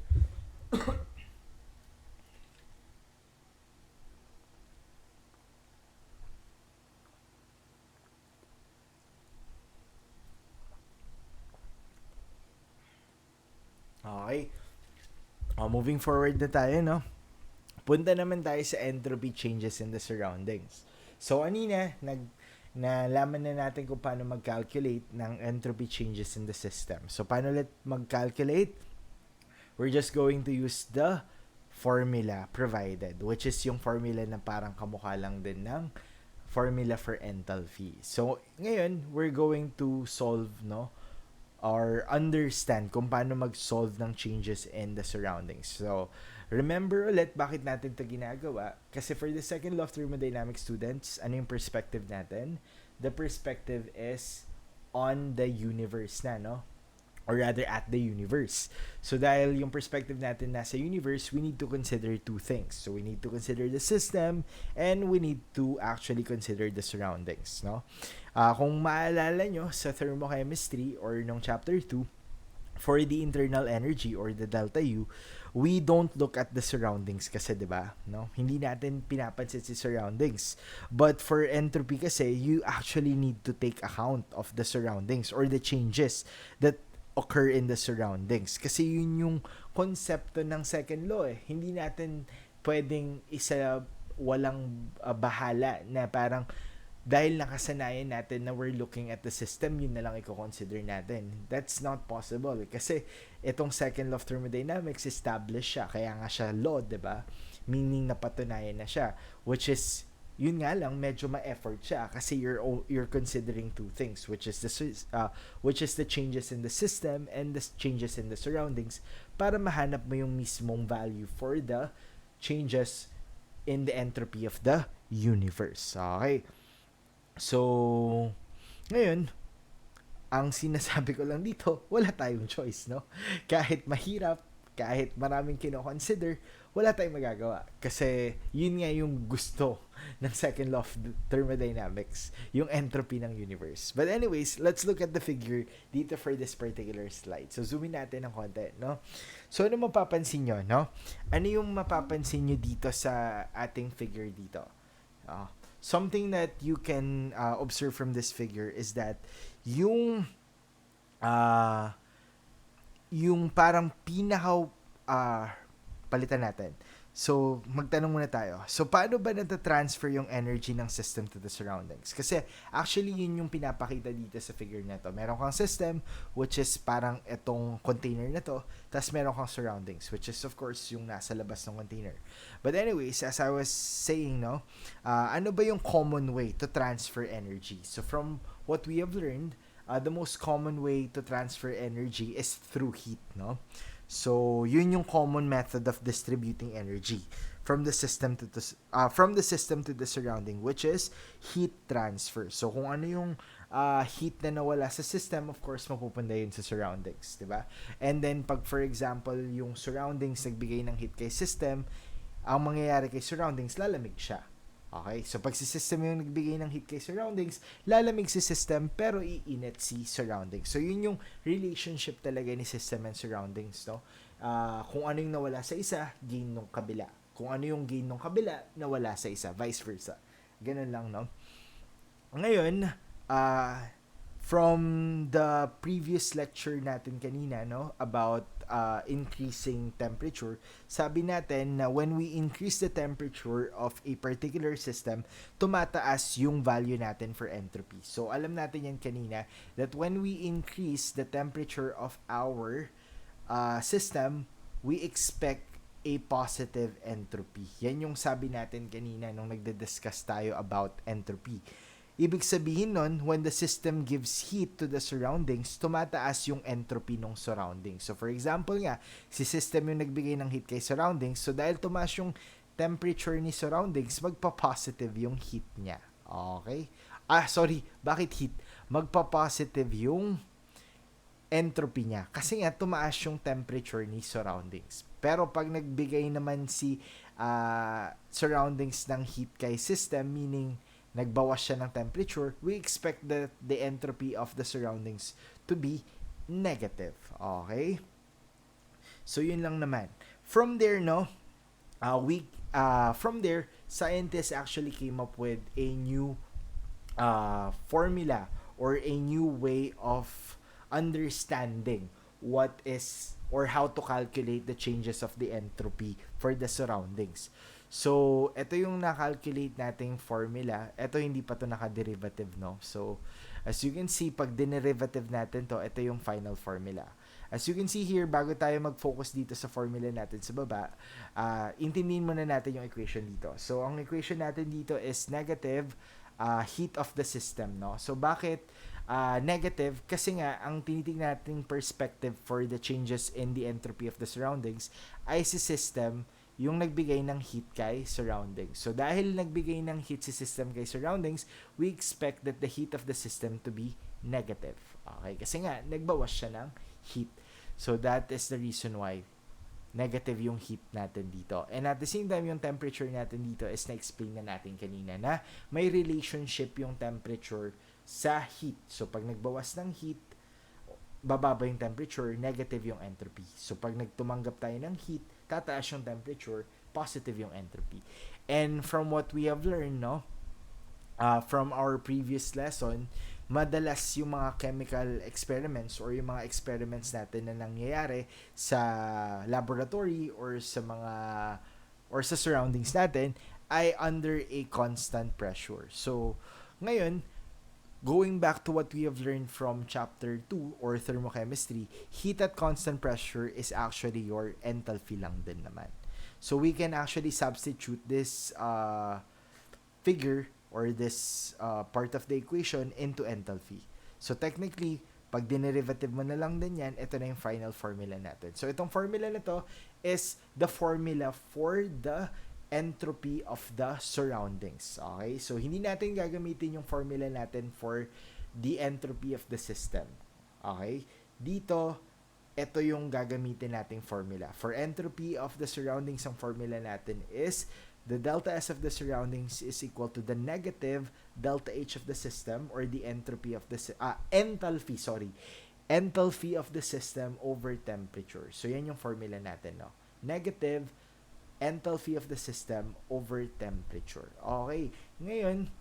Okay. Moving forward na tayo, no? Punta naman tayo sa entropy changes in the surroundings. So, anina, nalaman na natin kung paano mag-calculate ng entropy changes in the system. So, paano ulit mag-calculate? We're just going to use the formula provided, which is yung formula na parang kamukha lang din ng formula for enthalpy. So, ngayon, we're going to solve, no? Or understand kung paano mag-solve ng changes in the surroundings. So, remember ulit bakit natin ito ginagawa. Kasi for the second law of thermodynamics students, ano yung perspective natin? The perspective is on the universe na, no? Or rather, at the universe. So, dahil yung perspective natin nasa universe, we need to consider two things. So, we need to consider the system and we need to actually consider the surroundings, no? Kung maalala nyo sa thermochemistry or nung chapter 2, for the internal energy or the delta U, we don't look at the surroundings kasi, 'di ba? No? Hindi natin pinapansin si surroundings. But for entropy kasi, you actually need to take account of the surroundings or the changes that occur in the surroundings. Kasi yun yung konsepto ng second law eh. Hindi natin pwedeng walang bahala na parang dahil nakasanayan natin na we're looking at the system, yun na lang i-consider natin. That's not possible. Kasi itong second law of thermodynamics, established siya. Kaya nga siya law, diba? Meaning napatunayan na siya. Which is, yun nga lang, medyo ma-effort siya. Kasi you're considering two things, which is the changes in the system and the changes in the surroundings para mahanap mo yung mismong value for the changes in the entropy of the universe. Okay? So, ngayon, ang sinasabi ko lang dito, wala tayong choice, no? Kahit mahirap, kahit maraming kino-consider, wala tayong magagawa. Kasi, yun nga yung gusto ng second law of thermodynamics, yung entropy ng universe. But anyways, let's look at the figure dito for this particular slide. So, zoomin natin ng konti, no? So, ano mapapansin nyo, no? Ano yung mapapansin nyo dito sa ating figure dito? Something that you can observe from this figure is that yung uh, yung parang palitan natin. So, magtanong muna tayo. So, paano ba nata-transfer yung energy ng system to the surroundings? Kasi, actually, yun yung pinapakita dito sa figure na to. Meron kang system, which is parang itong container na to, tas meron kang surroundings, which is, of course, yung nasa labas ng container. But anyways, as I was saying, no, ano ba yung common way to transfer energy? So, from what we have learned, the most common way to transfer energy is through heat, no? So, yun yung common method of distributing energy from the system to the surrounding, which is heat transfer. So, kung ano yung heat na nawala sa system, of course, mapupunta yun sa surroundings, di ba? And then, pag for example, yung surroundings nagbigay ng heat kay system, ang mangyayari kay surroundings, lalamig siya. Okay? So, pag si system yung nagbigay ng heat kay surroundings, lalamig si system, pero iinit si surroundings. So, yun yung relationship talaga ni system and surroundings, no? Kung ano yung nawala sa isa, gain nung kabila. Kung ano yung gain nung kabila, nawala sa isa. Vice versa. Ganun lang, no? Ngayon, from the previous lecture natin kanina, no, about increasing temperature, sabi natin na when we increase the temperature of a particular system, tumataas yung value natin for entropy. So, alam natin yan kanina that when we increase the temperature of our system, we expect a positive entropy. Yan yung sabi natin kanina nung nagde-discuss tayo about entropy. Ibig sabihin nun, when the system gives heat to the surroundings, tumataas yung entropy ng surroundings. So, for example nga, si system yung nagbigay ng heat kay surroundings, so dahil tumaas yung temperature ni surroundings, magpa-positive yung heat niya. Okay? Bakit heat? Magpa-positive yung entropy niya. Kasi nga, tumaas yung temperature ni surroundings. Pero pag nagbigay naman si surroundings ng heat kay system, meaning nagbawas siya ng temperature, we expect that the entropy of the surroundings to be negative. Okay? So, yun lang naman. From there, no, from there, scientists actually came up with a new formula or a new way of understanding what is or how to calculate the changes of the entropy for the surroundings. So, ito yung na-calculate nating formula. Ito hindi pa to naka-derivative, no? So, as you can see, pag dinerivative natin to, ito yung final formula. As you can see here, bago tayo mag-focus dito sa formula natin sa baba, intindihin muna natin yung equation dito. So, ang equation natin dito is negative heat of the system, no? So, bakit negative? Kasi nga, ang tinitingnan nating perspective for the changes in the entropy of the surroundings ay si system yung nagbigay ng heat kay surroundings. So, dahil nagbigay ng heat si system kay surroundings, we expect that the heat of the system to be negative. Okay? Kasi nga, nagbawas siya ng heat. So, that is the reason why negative yung heat natin dito. And at the same time, yung temperature natin dito is na-explain na natin kanina na may relationship yung temperature sa heat. So, pag nagbawas ng heat, bababa yung temperature, negative yung entropy. So, pag nagtumanggap tayo ng heat, tataas yung temperature, positive yung entropy. And from what we have learned, no, from our previous lesson, madalas yung mga chemical experiments or yung mga experiments natin na nangyayari sa laboratory or sa surroundings natin ay under a constant pressure. So, Ngayon, going back to what we have learned from chapter 2 or thermochemistry, heat at constant pressure is actually your enthalpy lang din naman. So we can actually substitute this figure or this part of the equation into enthalpy. So technically, pag dinerivative mo na lang din yan, ito na yung final formula natin. So itong formula na to is the formula for the entropy of the surroundings. Okay? So hindi natin gagamitin yung formula natin for the entropy of the system. Okay? Dito, ito yung gagamitin nating formula. For entropy of the surroundings, ang formula natin is the delta S of the surroundings is equal to the negative delta H of the system or the entropy of the enthalpy of the system over temperature. So yan yung formula natin, no. Negative enthalpy of the system over temperature. Okay. Ngayon,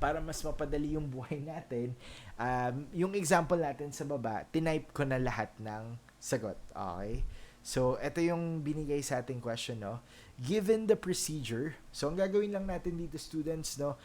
para mas mapadali yung buhay natin, yung example natin sa baba, tinype ko na lahat ng sagot. Okay? So, ito yung binigay sa ating question, no? Given the procedure, so ang gagawin lang natin dito, students, no,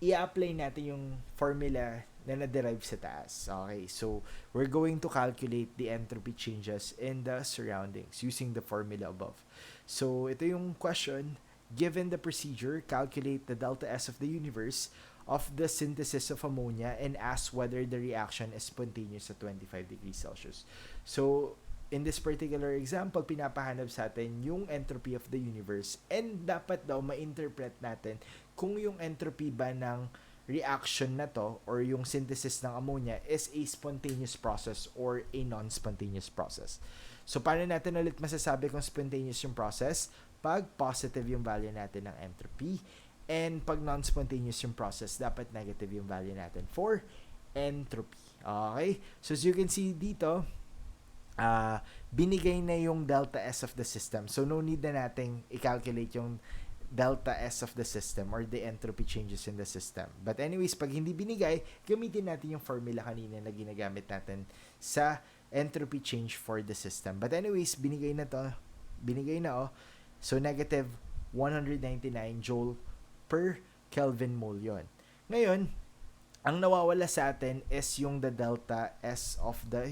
i-apply natin yung formula na na-derive sa taas. Okay? So, we're going to calculate the entropy changes in the surroundings using the formula above. So, ito yung question. Given the procedure, calculate the delta S of the universe of the synthesis of ammonia and ask whether the reaction is spontaneous at 25 degrees Celsius. So, in this particular example, pinapahanap sa atin yung entropy of the universe and dapat daw ma-interpret natin kung yung entropy ba ng reaction na to or yung synthesis ng ammonia is a spontaneous process or a non-spontaneous process. So, paano natin ulit masasabi kung spontaneous yung process? Pag positive yung value natin ng entropy and pag non-spontaneous yung process, dapat negative yung value natin for entropy. Okay? So, as you can see dito, binigay na yung delta S of the system. So, no need na nating i-calculate yung delta S of the system or the entropy changes in the system. But anyways, pag hindi binigay, gamitin natin yung formula kanina na ginagamit natin sa entropy change for the system. But anyways, binigay na to. Binigay na, oh. So, negative 199 joule per Kelvin mole yun. Ngayon, ang nawawala sa atin is yung the delta S of the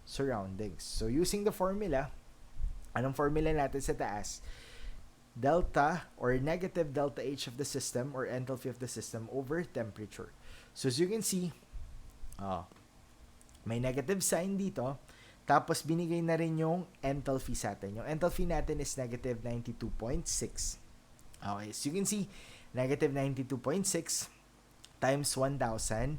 surroundings. So, using the formula, anong formula natin sa taas? Delta or negative delta H of the system or enthalpy of the system over temperature. So, as you can see, may negative sign dito. Tapos, binigay na rin yung enthalpy sa atin. Yung enthalpy natin is negative 92.6. Okay, so you can see, negative 92.6 times 1,000,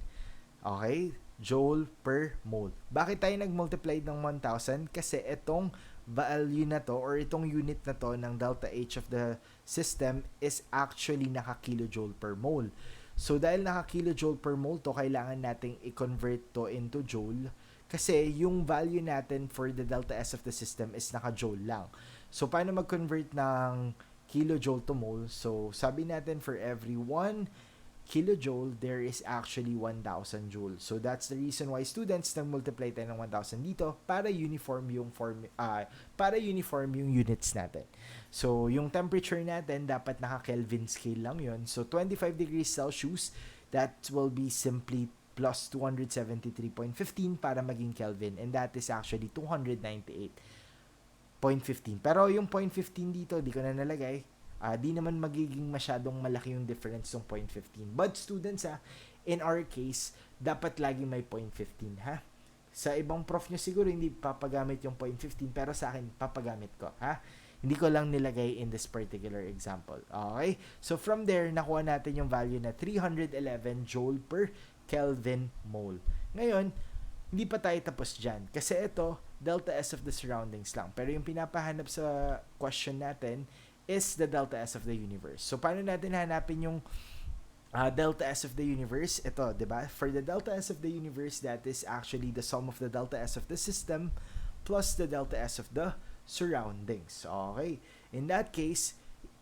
okay, joule per mole. Bakit tayo nag-multiply ng 1,000? Kasi itong value na to or itong unit na to ng delta H of the system is actually naka-kilojoule per mole. So, dahil naka-kilojoule per mole to, kailangan nating i-convert to into joule kasi yung value natin for the delta S of the system is naka-joule lang. So, paano mag-convert ng kilojoule to mole? So, sabi natin for every 1 kilojoule, there is actually 1,000 joule. So, that's the reason why students nag-multiply tayo ng 1,000 dito para uniform yung units natin. So, yung temperature natin, dapat naka-Kelvin scale lang yun. So, 25 degrees Celsius, that will be simply plus 273.15 para maging Kelvin. And that is actually 298.15. Pero yung 0.15 dito, di ko na nalagay. Di naman magiging masyadong malaki yung difference ng 0.15. But students, in our case, dapat lagi may 0.15, ha? Sa ibang prof nyo siguro hindi papagamit yung 0.15, pero sa akin, papagamit ko, ha? Hindi ko lang nilagay in this particular example. Okay? So, from there, nakuha natin yung value na 311 joule per Kelvin mole. Ngayon, hindi pa tayo tapos dyan. Kasi ito, delta S of the surroundings lang. Pero yung pinapahanap sa question natin is the delta S of the universe. So, paano natin hanapin yung delta S of the universe? Ito, diba? For the delta S of the universe, that is actually the sum of the delta S of the system plus the delta S of the surroundings. Okay? In that case,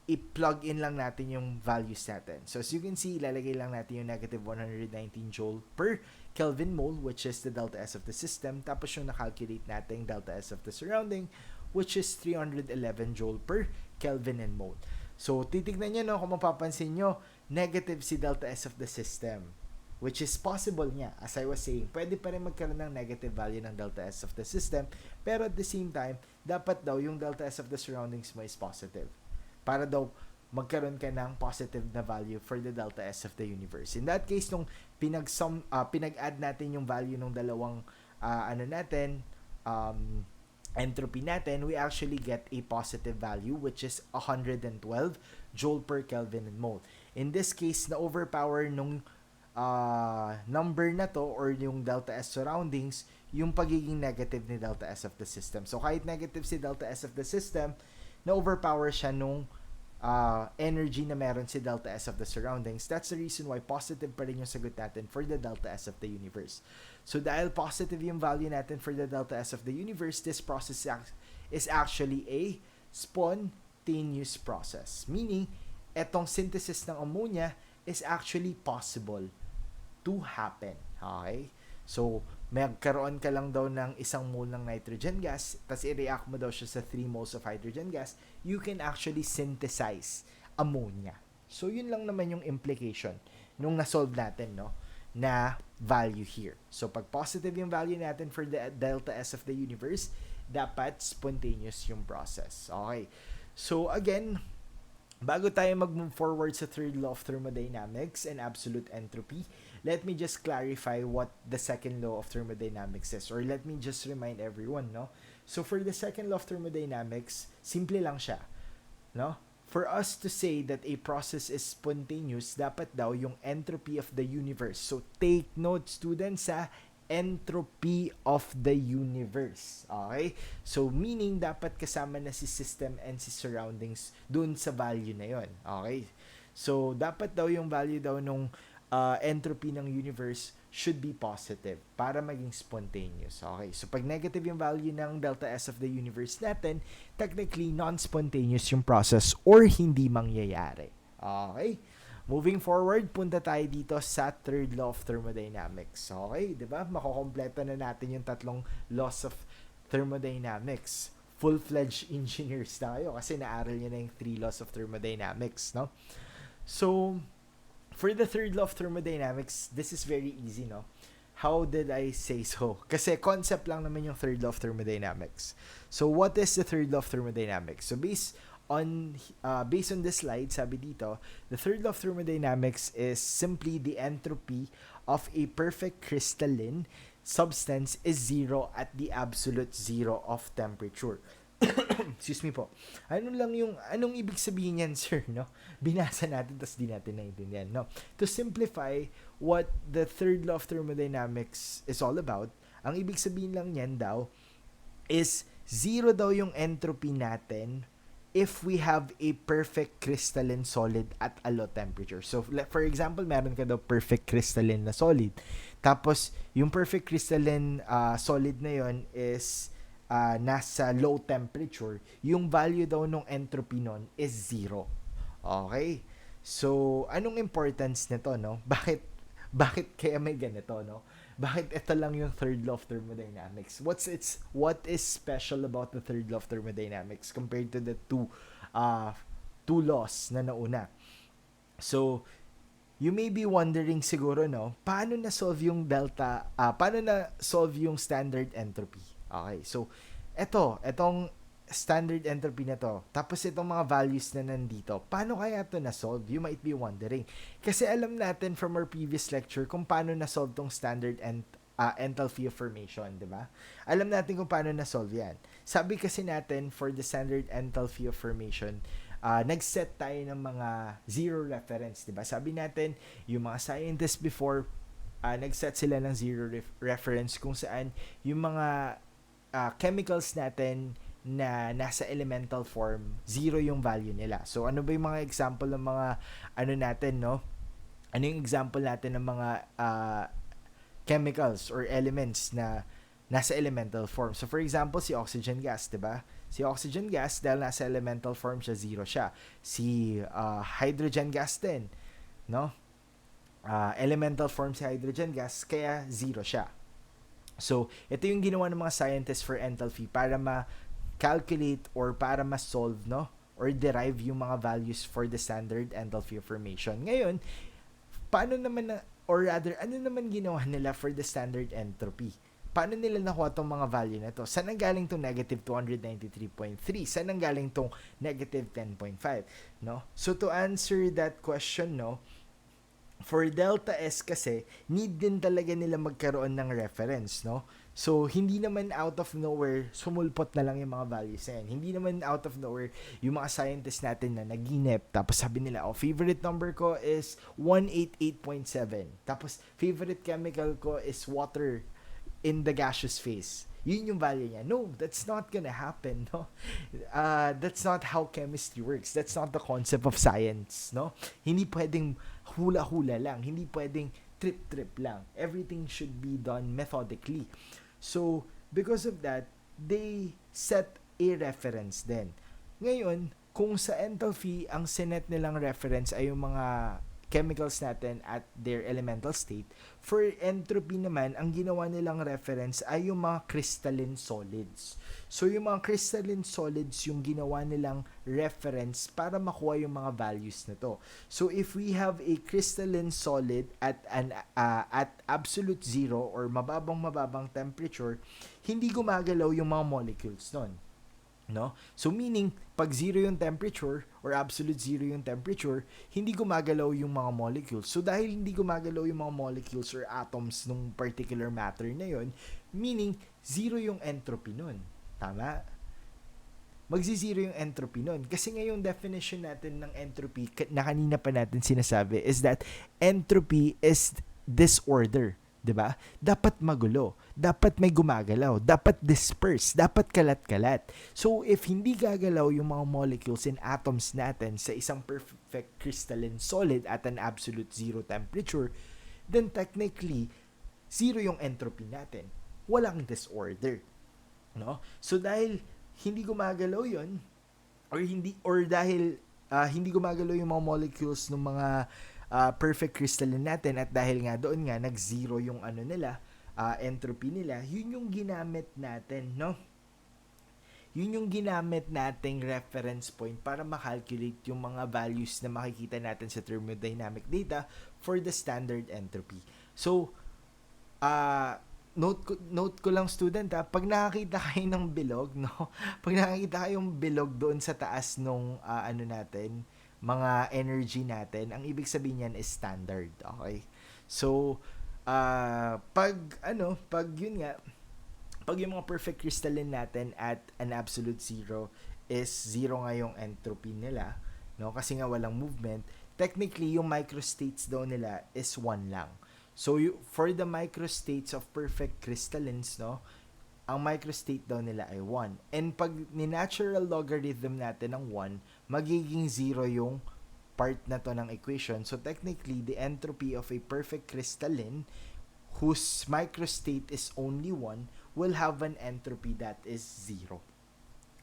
i-plug in lang natin yung values natin. So, as you can see, ilalagay lang natin yung negative 119 joule per Kelvin mole, which is the delta S of the system. Tapos yung na-calculate natin delta S of the surrounding, which is 311 joule per Kelvin and mole. So, titignan nyo, no, kung mapapansin nyo, negative si delta S of the system. Which is possible nga, as I was saying, pwede pa rin magkaroon ng negative value ng delta S of the system, pero at the same time, dapat daw yung delta S of the surroundings mo is positive. Para daw magkaroon ka ng positive na value for the delta S of the universe. In that case, nung pinag-add natin yung value ng dalawang entropy natin, we actually get a positive value which is 112 joule per Kelvin and mole. In this case, na-overpower nung number na to or yung delta S surroundings yung pagiging negative ni delta S of the system. So kahit negative si delta S of the system, na-overpower siya nung energy na meron si delta S of the surroundings. That's the reason why positive pa rin yung sagot natin for the delta S of the universe. So dahil positive yung value natin for the delta S of the universe, this process is actually a spontaneous process. Meaning, etong synthesis ng ammonia is actually possible to happen. Okay? So, magkaroon ka lang daw ng 1 mole ng nitrogen gas, tapos i-react mo daw siya sa 3 moles of hydrogen gas, you can actually synthesize ammonia. So, yun lang naman yung implication nung na-solve natin, no? Na value here. So, pag positive yung value natin for the delta S of the universe, dapat spontaneous yung process. Okay? So, again, bago tayo mag-move forward sa third law of thermodynamics and absolute entropy, let me just clarify what the second law of thermodynamics is, or let me just remind everyone, no? So for the second law of thermodynamics, simple lang siya, no? For us to say that a process is spontaneous, dapat daw yung entropy of the universe. So take note, students, sa entropy of the universe. Okay? So, meaning, dapat kasama na si system and si surroundings dun sa value na yon. Okay? So, dapat daw yung value daw nung entropy ng universe should be positive para maging spontaneous. Okay? So, pag negative yung value ng delta S of the universe natin, technically, non-spontaneous yung process or hindi mangyayari. Okay? Moving forward, punta tayo dito sa third law of thermodynamics. Okay, 'di ba? Makokompleto na natin yung tatlong laws of thermodynamics. Full-fledged engineers tayo kasi naaral niyo na yung 3 laws of thermodynamics, no? So, for the third law of thermodynamics, this is very easy, no? How did I say so? Kasi concept lang naman yung third law of thermodynamics. So, what is the third law of thermodynamics? So, based on this slide, sabi dito, the third law of thermodynamics is simply the entropy of a perfect crystalline substance is zero at the absolute zero of temperature. Excuse me po. Anong ibig sabihin yan, sir, no? Binasa natin, tas di natin naiintindihan, no? To simplify what the third law of thermodynamics is all about, ang ibig sabihin lang yan daw is zero daw yung entropy natin if we have a perfect crystalline solid at a low temperature. So, for example, meron ka daw perfect crystalline na solid. Tapos, yung perfect crystalline solid na yon is nasa low temperature. Yung value daw ng entropy nun is zero. Okay? So, anong importance nito, no? Bakit kaya may ganito, no? Bakit ito lang yung third law of thermodynamics? What is special about the third law of thermodynamics compared to the two laws na nauna? So, you may be wondering siguro, no, paano na-solve yung standard entropy? Okay, so, etong standard entropy na to, tapos itong mga values na nandito, paano kaya to na-solve? You might be wondering. Kasi alam natin from our previous lecture kung paano na-solve tong standard enthalpy of formation, di ba? Alam natin kung paano na-solve yan. Sabi kasi natin, for the standard enthalpy of formation, nag-set tayo ng mga zero reference, di ba? Sabi natin, yung mga scientists before, nag-set sila ng zero reference kung saan yung mga chemicals natin na nasa elemental form, zero yung value nila. So, ano ba yung mga example ng mga, natin, no? Ano yung example natin ng mga chemicals or elements na nasa elemental form? So, for example, si oxygen gas, diba? Si oxygen gas, dahil nasa elemental form siya, zero siya. Si hydrogen gas din, no? Elemental form si hydrogen gas, kaya zero siya. So, ito yung ginawa ng mga scientists for enthalpy para calculate or para ma-solve, no, or derive yung mga values for the standard enthalpy of formation. Ngayon, paano naman na, or rather, ano naman ginawa nila for the standard entropy? Paano nila nakuha tong mga value na to? Saan ang galing tong negative 293.3? Saan ang galing tong negative 10.5? No? So to answer that question, no, for delta S kasi, need din talaga nila magkaroon ng reference, no? So, hindi naman out of nowhere, sumulpot na lang yung mga values na yan. Hindi naman out of nowhere yung mga scientists natin na naginip, tapos sabi nila, oh, favorite number ko is 188.7. Tapos, favorite chemical ko is water in the gaseous phase. Yun yung value niya. No, that's not gonna happen, no? That's not how chemistry works. That's not the concept of science, no? Hindi pwedeng hula-hula lang. Hindi pwedeng trip-trip lang. Everything should be done methodically. So, because of that, they set a reference din. Ngayon, kung sa enthalpy, ang sinet nilang reference ay yung mga chemicals natin at their elemental state, for entropy naman, ang ginawa nilang reference ay yung mga crystalline solids. So, yung mga crystalline solids yung ginawa nilang reference para makuha yung mga values na to. So, if we have a crystalline solid at absolute zero or mababang temperature, hindi gumagalaw yung mga molecules nun. No? So meaning, pag zero yung temperature or absolute zero yung temperature, hindi gumagalaw yung mga molecules. So dahil hindi gumagalaw yung mga molecules or atoms nung particular matter na yon, meaning zero yung entropy nun. Tama? Magzi-zero yung entropy nun. Kasi nga yung definition natin ng entropy na kanina pa natin sinasabi is that entropy is disorder. 'Di ba? Dapat magulo, dapat may gumagalaw, dapat disperse, dapat kalat-kalat. So if hindi gagalaw yung mga molecules and atoms natin sa isang perfect crystalline solid at an absolute zero temperature, then technically zero yung entropy natin. Walang disorder, no? So dahil hindi gumagalaw 'yon or dahil hindi gumagalaw yung mga molecules ng mga perfect crystalline natin at dahil nga doon nga nag-zero yung ano nila, entropy nila, yun yung ginamit natin, no? Yun yung ginamit nating reference point para makalculate yung mga values na makikita natin sa thermodynamic data for the standard entropy. So, note ko lang student pag nakakita kayo ng bilog, no? Pag nakakita kayong bilog doon sa taas nung ano natin, mga energy natin, ang ibig sabihin niyan is standard. Okay? So, pag yun nga, pag yung mga perfect crystalline natin at an absolute zero is zero nga yung entropy nila, no? Kasi nga walang movement, technically yung microstates daw nila is 1 lang. So, for the microstates of perfect crystallines, no, ang microstate daw nila ay 1. And pag ni-natural logarithm natin ng 1, magiging 0 yung part na to ng equation. So technically, the entropy of a perfect crystalline whose microstate is only 1 will have an entropy that is 0.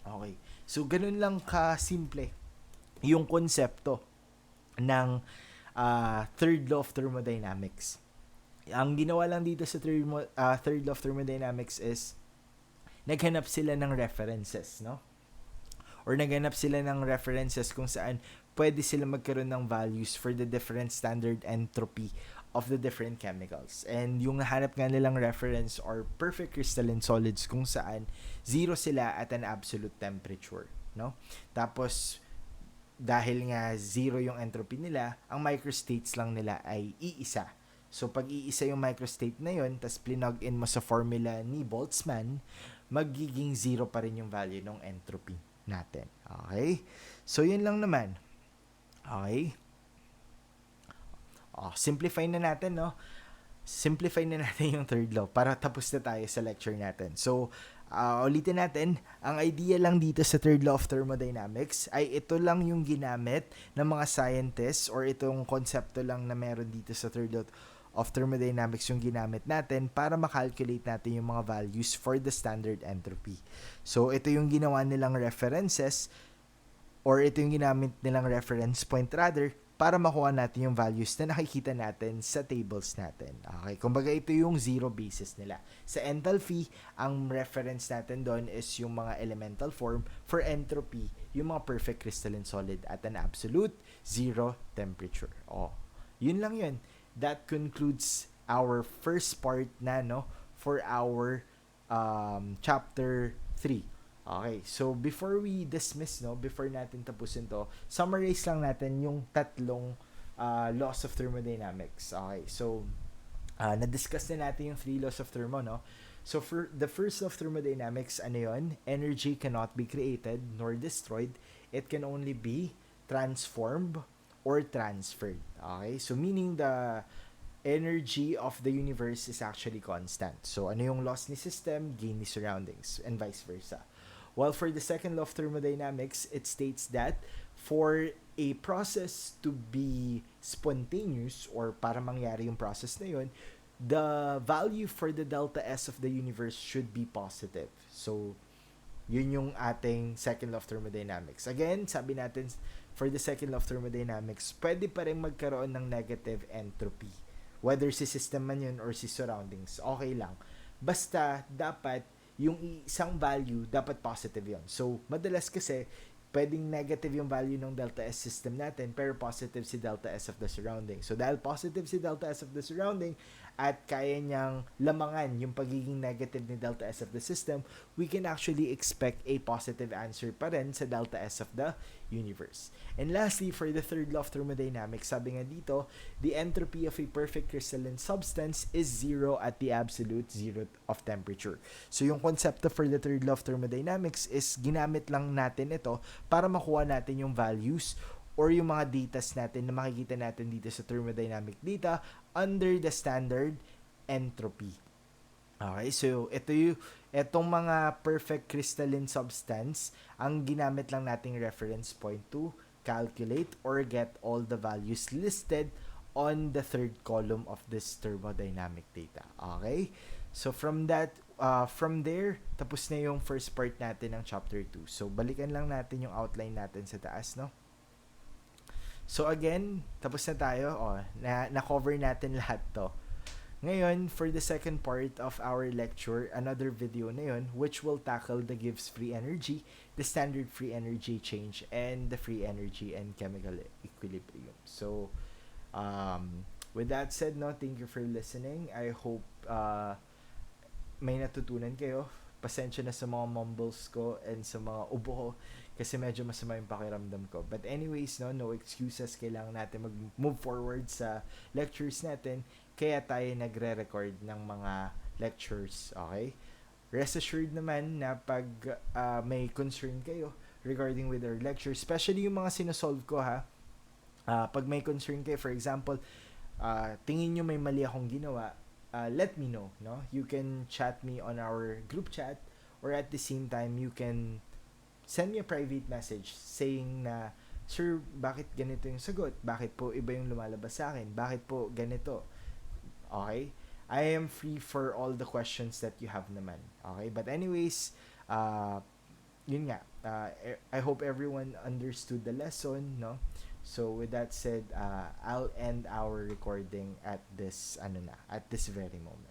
Okay. So ganun lang ka-simple yung konsepto ng third law of thermodynamics. Ang ginawa lang dito sa third law of thermodynamics is naghanap sila ng references, no? Or naghanap sila ng references kung saan pwede sila magkaroon ng values for the different standard entropy of the different chemicals. And yung nahanap nga nilang reference or perfect crystalline solids kung saan zero sila at an absolute temperature, no? Tapos dahil nga zero yung entropy nila, ang microstates lang nila ay iisa. So pag iisa yung microstate na yun, tas plinug in mo sa formula ni Boltzmann, magiging zero pa rin yung value ng entropy natin. Okay? So, yun lang naman. Okay? Simplify na natin, no? Simplify na natin yung third law para tapos na tayo sa lecture natin. So, ulitin natin, ang idea lang dito sa third law of thermodynamics ay ito lang yung ginamit ng mga scientists or itong konsepto lang na meron dito sa third law of thermodynamics yung ginamit natin para makalculate natin yung mga values for the standard entropy. So, ito yung ginawa nilang references or ito yung ginamit nilang reference point rather para makuha natin yung values na nakikita natin sa tables natin. Okay, kumbaga ito yung zero basis nila. Sa enthalpy, ang reference natin doon is yung mga elemental form. For entropy, yung mga perfect crystalline solid at an absolute zero temperature. Oh, yun lang yun. That concludes our first part na, no, for our chapter 3. Okay, so before we dismiss, no, before natin tapusin to, summarize lang natin yung tatlong laws of thermodynamics. Okay, so na-discuss na natin yung three laws of thermo, no? So for the first law of thermodynamics, ano yun? Energy cannot be created nor destroyed. It can only be transformed or transferred. Okay, so meaning the energy of the universe is actually constant. So ano yung loss ni system, gain ni surroundings, and vice versa. While for the second law of thermodynamics, it states that for a process to be spontaneous or para mangyari yung process na yun, the value for the delta S of the universe should be positive. So, yun yung ating second law of thermodynamics. Again, sabi natin, for the second law of thermodynamics, pwede pa rin magkaroon ng negative entropy. Whether si system man yun or si surroundings, okay lang. Basta, dapat yung isang value, dapat positive yon. So, madalas kasi, pwedeng negative yung value ng delta S system natin, pero positive si delta S of the surrounding. So, dahil positive si delta S of the surrounding, at kaya niyang lamangan yung pagiging negative ni delta S of the system, we can actually expect a positive answer pa rin sa delta S of the universe. And lastly, for the third law of thermodynamics, sabi nga dito, the entropy of a perfect crystalline substance is zero at the absolute zero of temperature. So yung konsepto for the third law of thermodynamics is ginamit lang natin ito para makuha natin yung values or yung mga datas natin na makikita natin dito sa thermodynamic data under the standard entropy. Okay, so itong mga perfect crystalline substance, ang ginamit lang nating reference point to calculate or get all the values listed on the third column of this thermodynamic data. Okay? So from there, tapos na yung first part natin ng chapter 2. So balikan lang natin yung outline natin sa taas, no? So again, tapos na tayo. Na-cover natin lahat to. Ngayon, for the second part of our lecture, another video na yun, which will tackle the Gibbs free energy, the standard free energy change, and the free energy and chemical equilibrium. So, with that said, no, thank you for listening. I hope may natutunan kayo. Pasensya na sa mga mumbles ko and sa mga ubo ko kasi medyo masama yung pakiramdam ko. But anyways, no excuses. Kailangan natin mag-move forward sa lectures natin. Kaya tayo nagre-record ng mga lectures. Okay? Rest assured naman na pag may concern kayo regarding with our lectures, especially yung mga sinosolve ko ha, pag may concern kayo, for example, tingin nyo may mali akong ginawa, let me know, no? You can chat me on our group chat or at the same time you can send me a private message saying na, "Sir, bakit ganito yung sagot? Bakit po iba yung lumalabas sa akin? Bakit po ganito?" Okay? I am free for all the questions that you have naman. Okay? But anyways, yun nga. I hope everyone understood the lesson, no? So with that said, I'll end our recording at this very moment.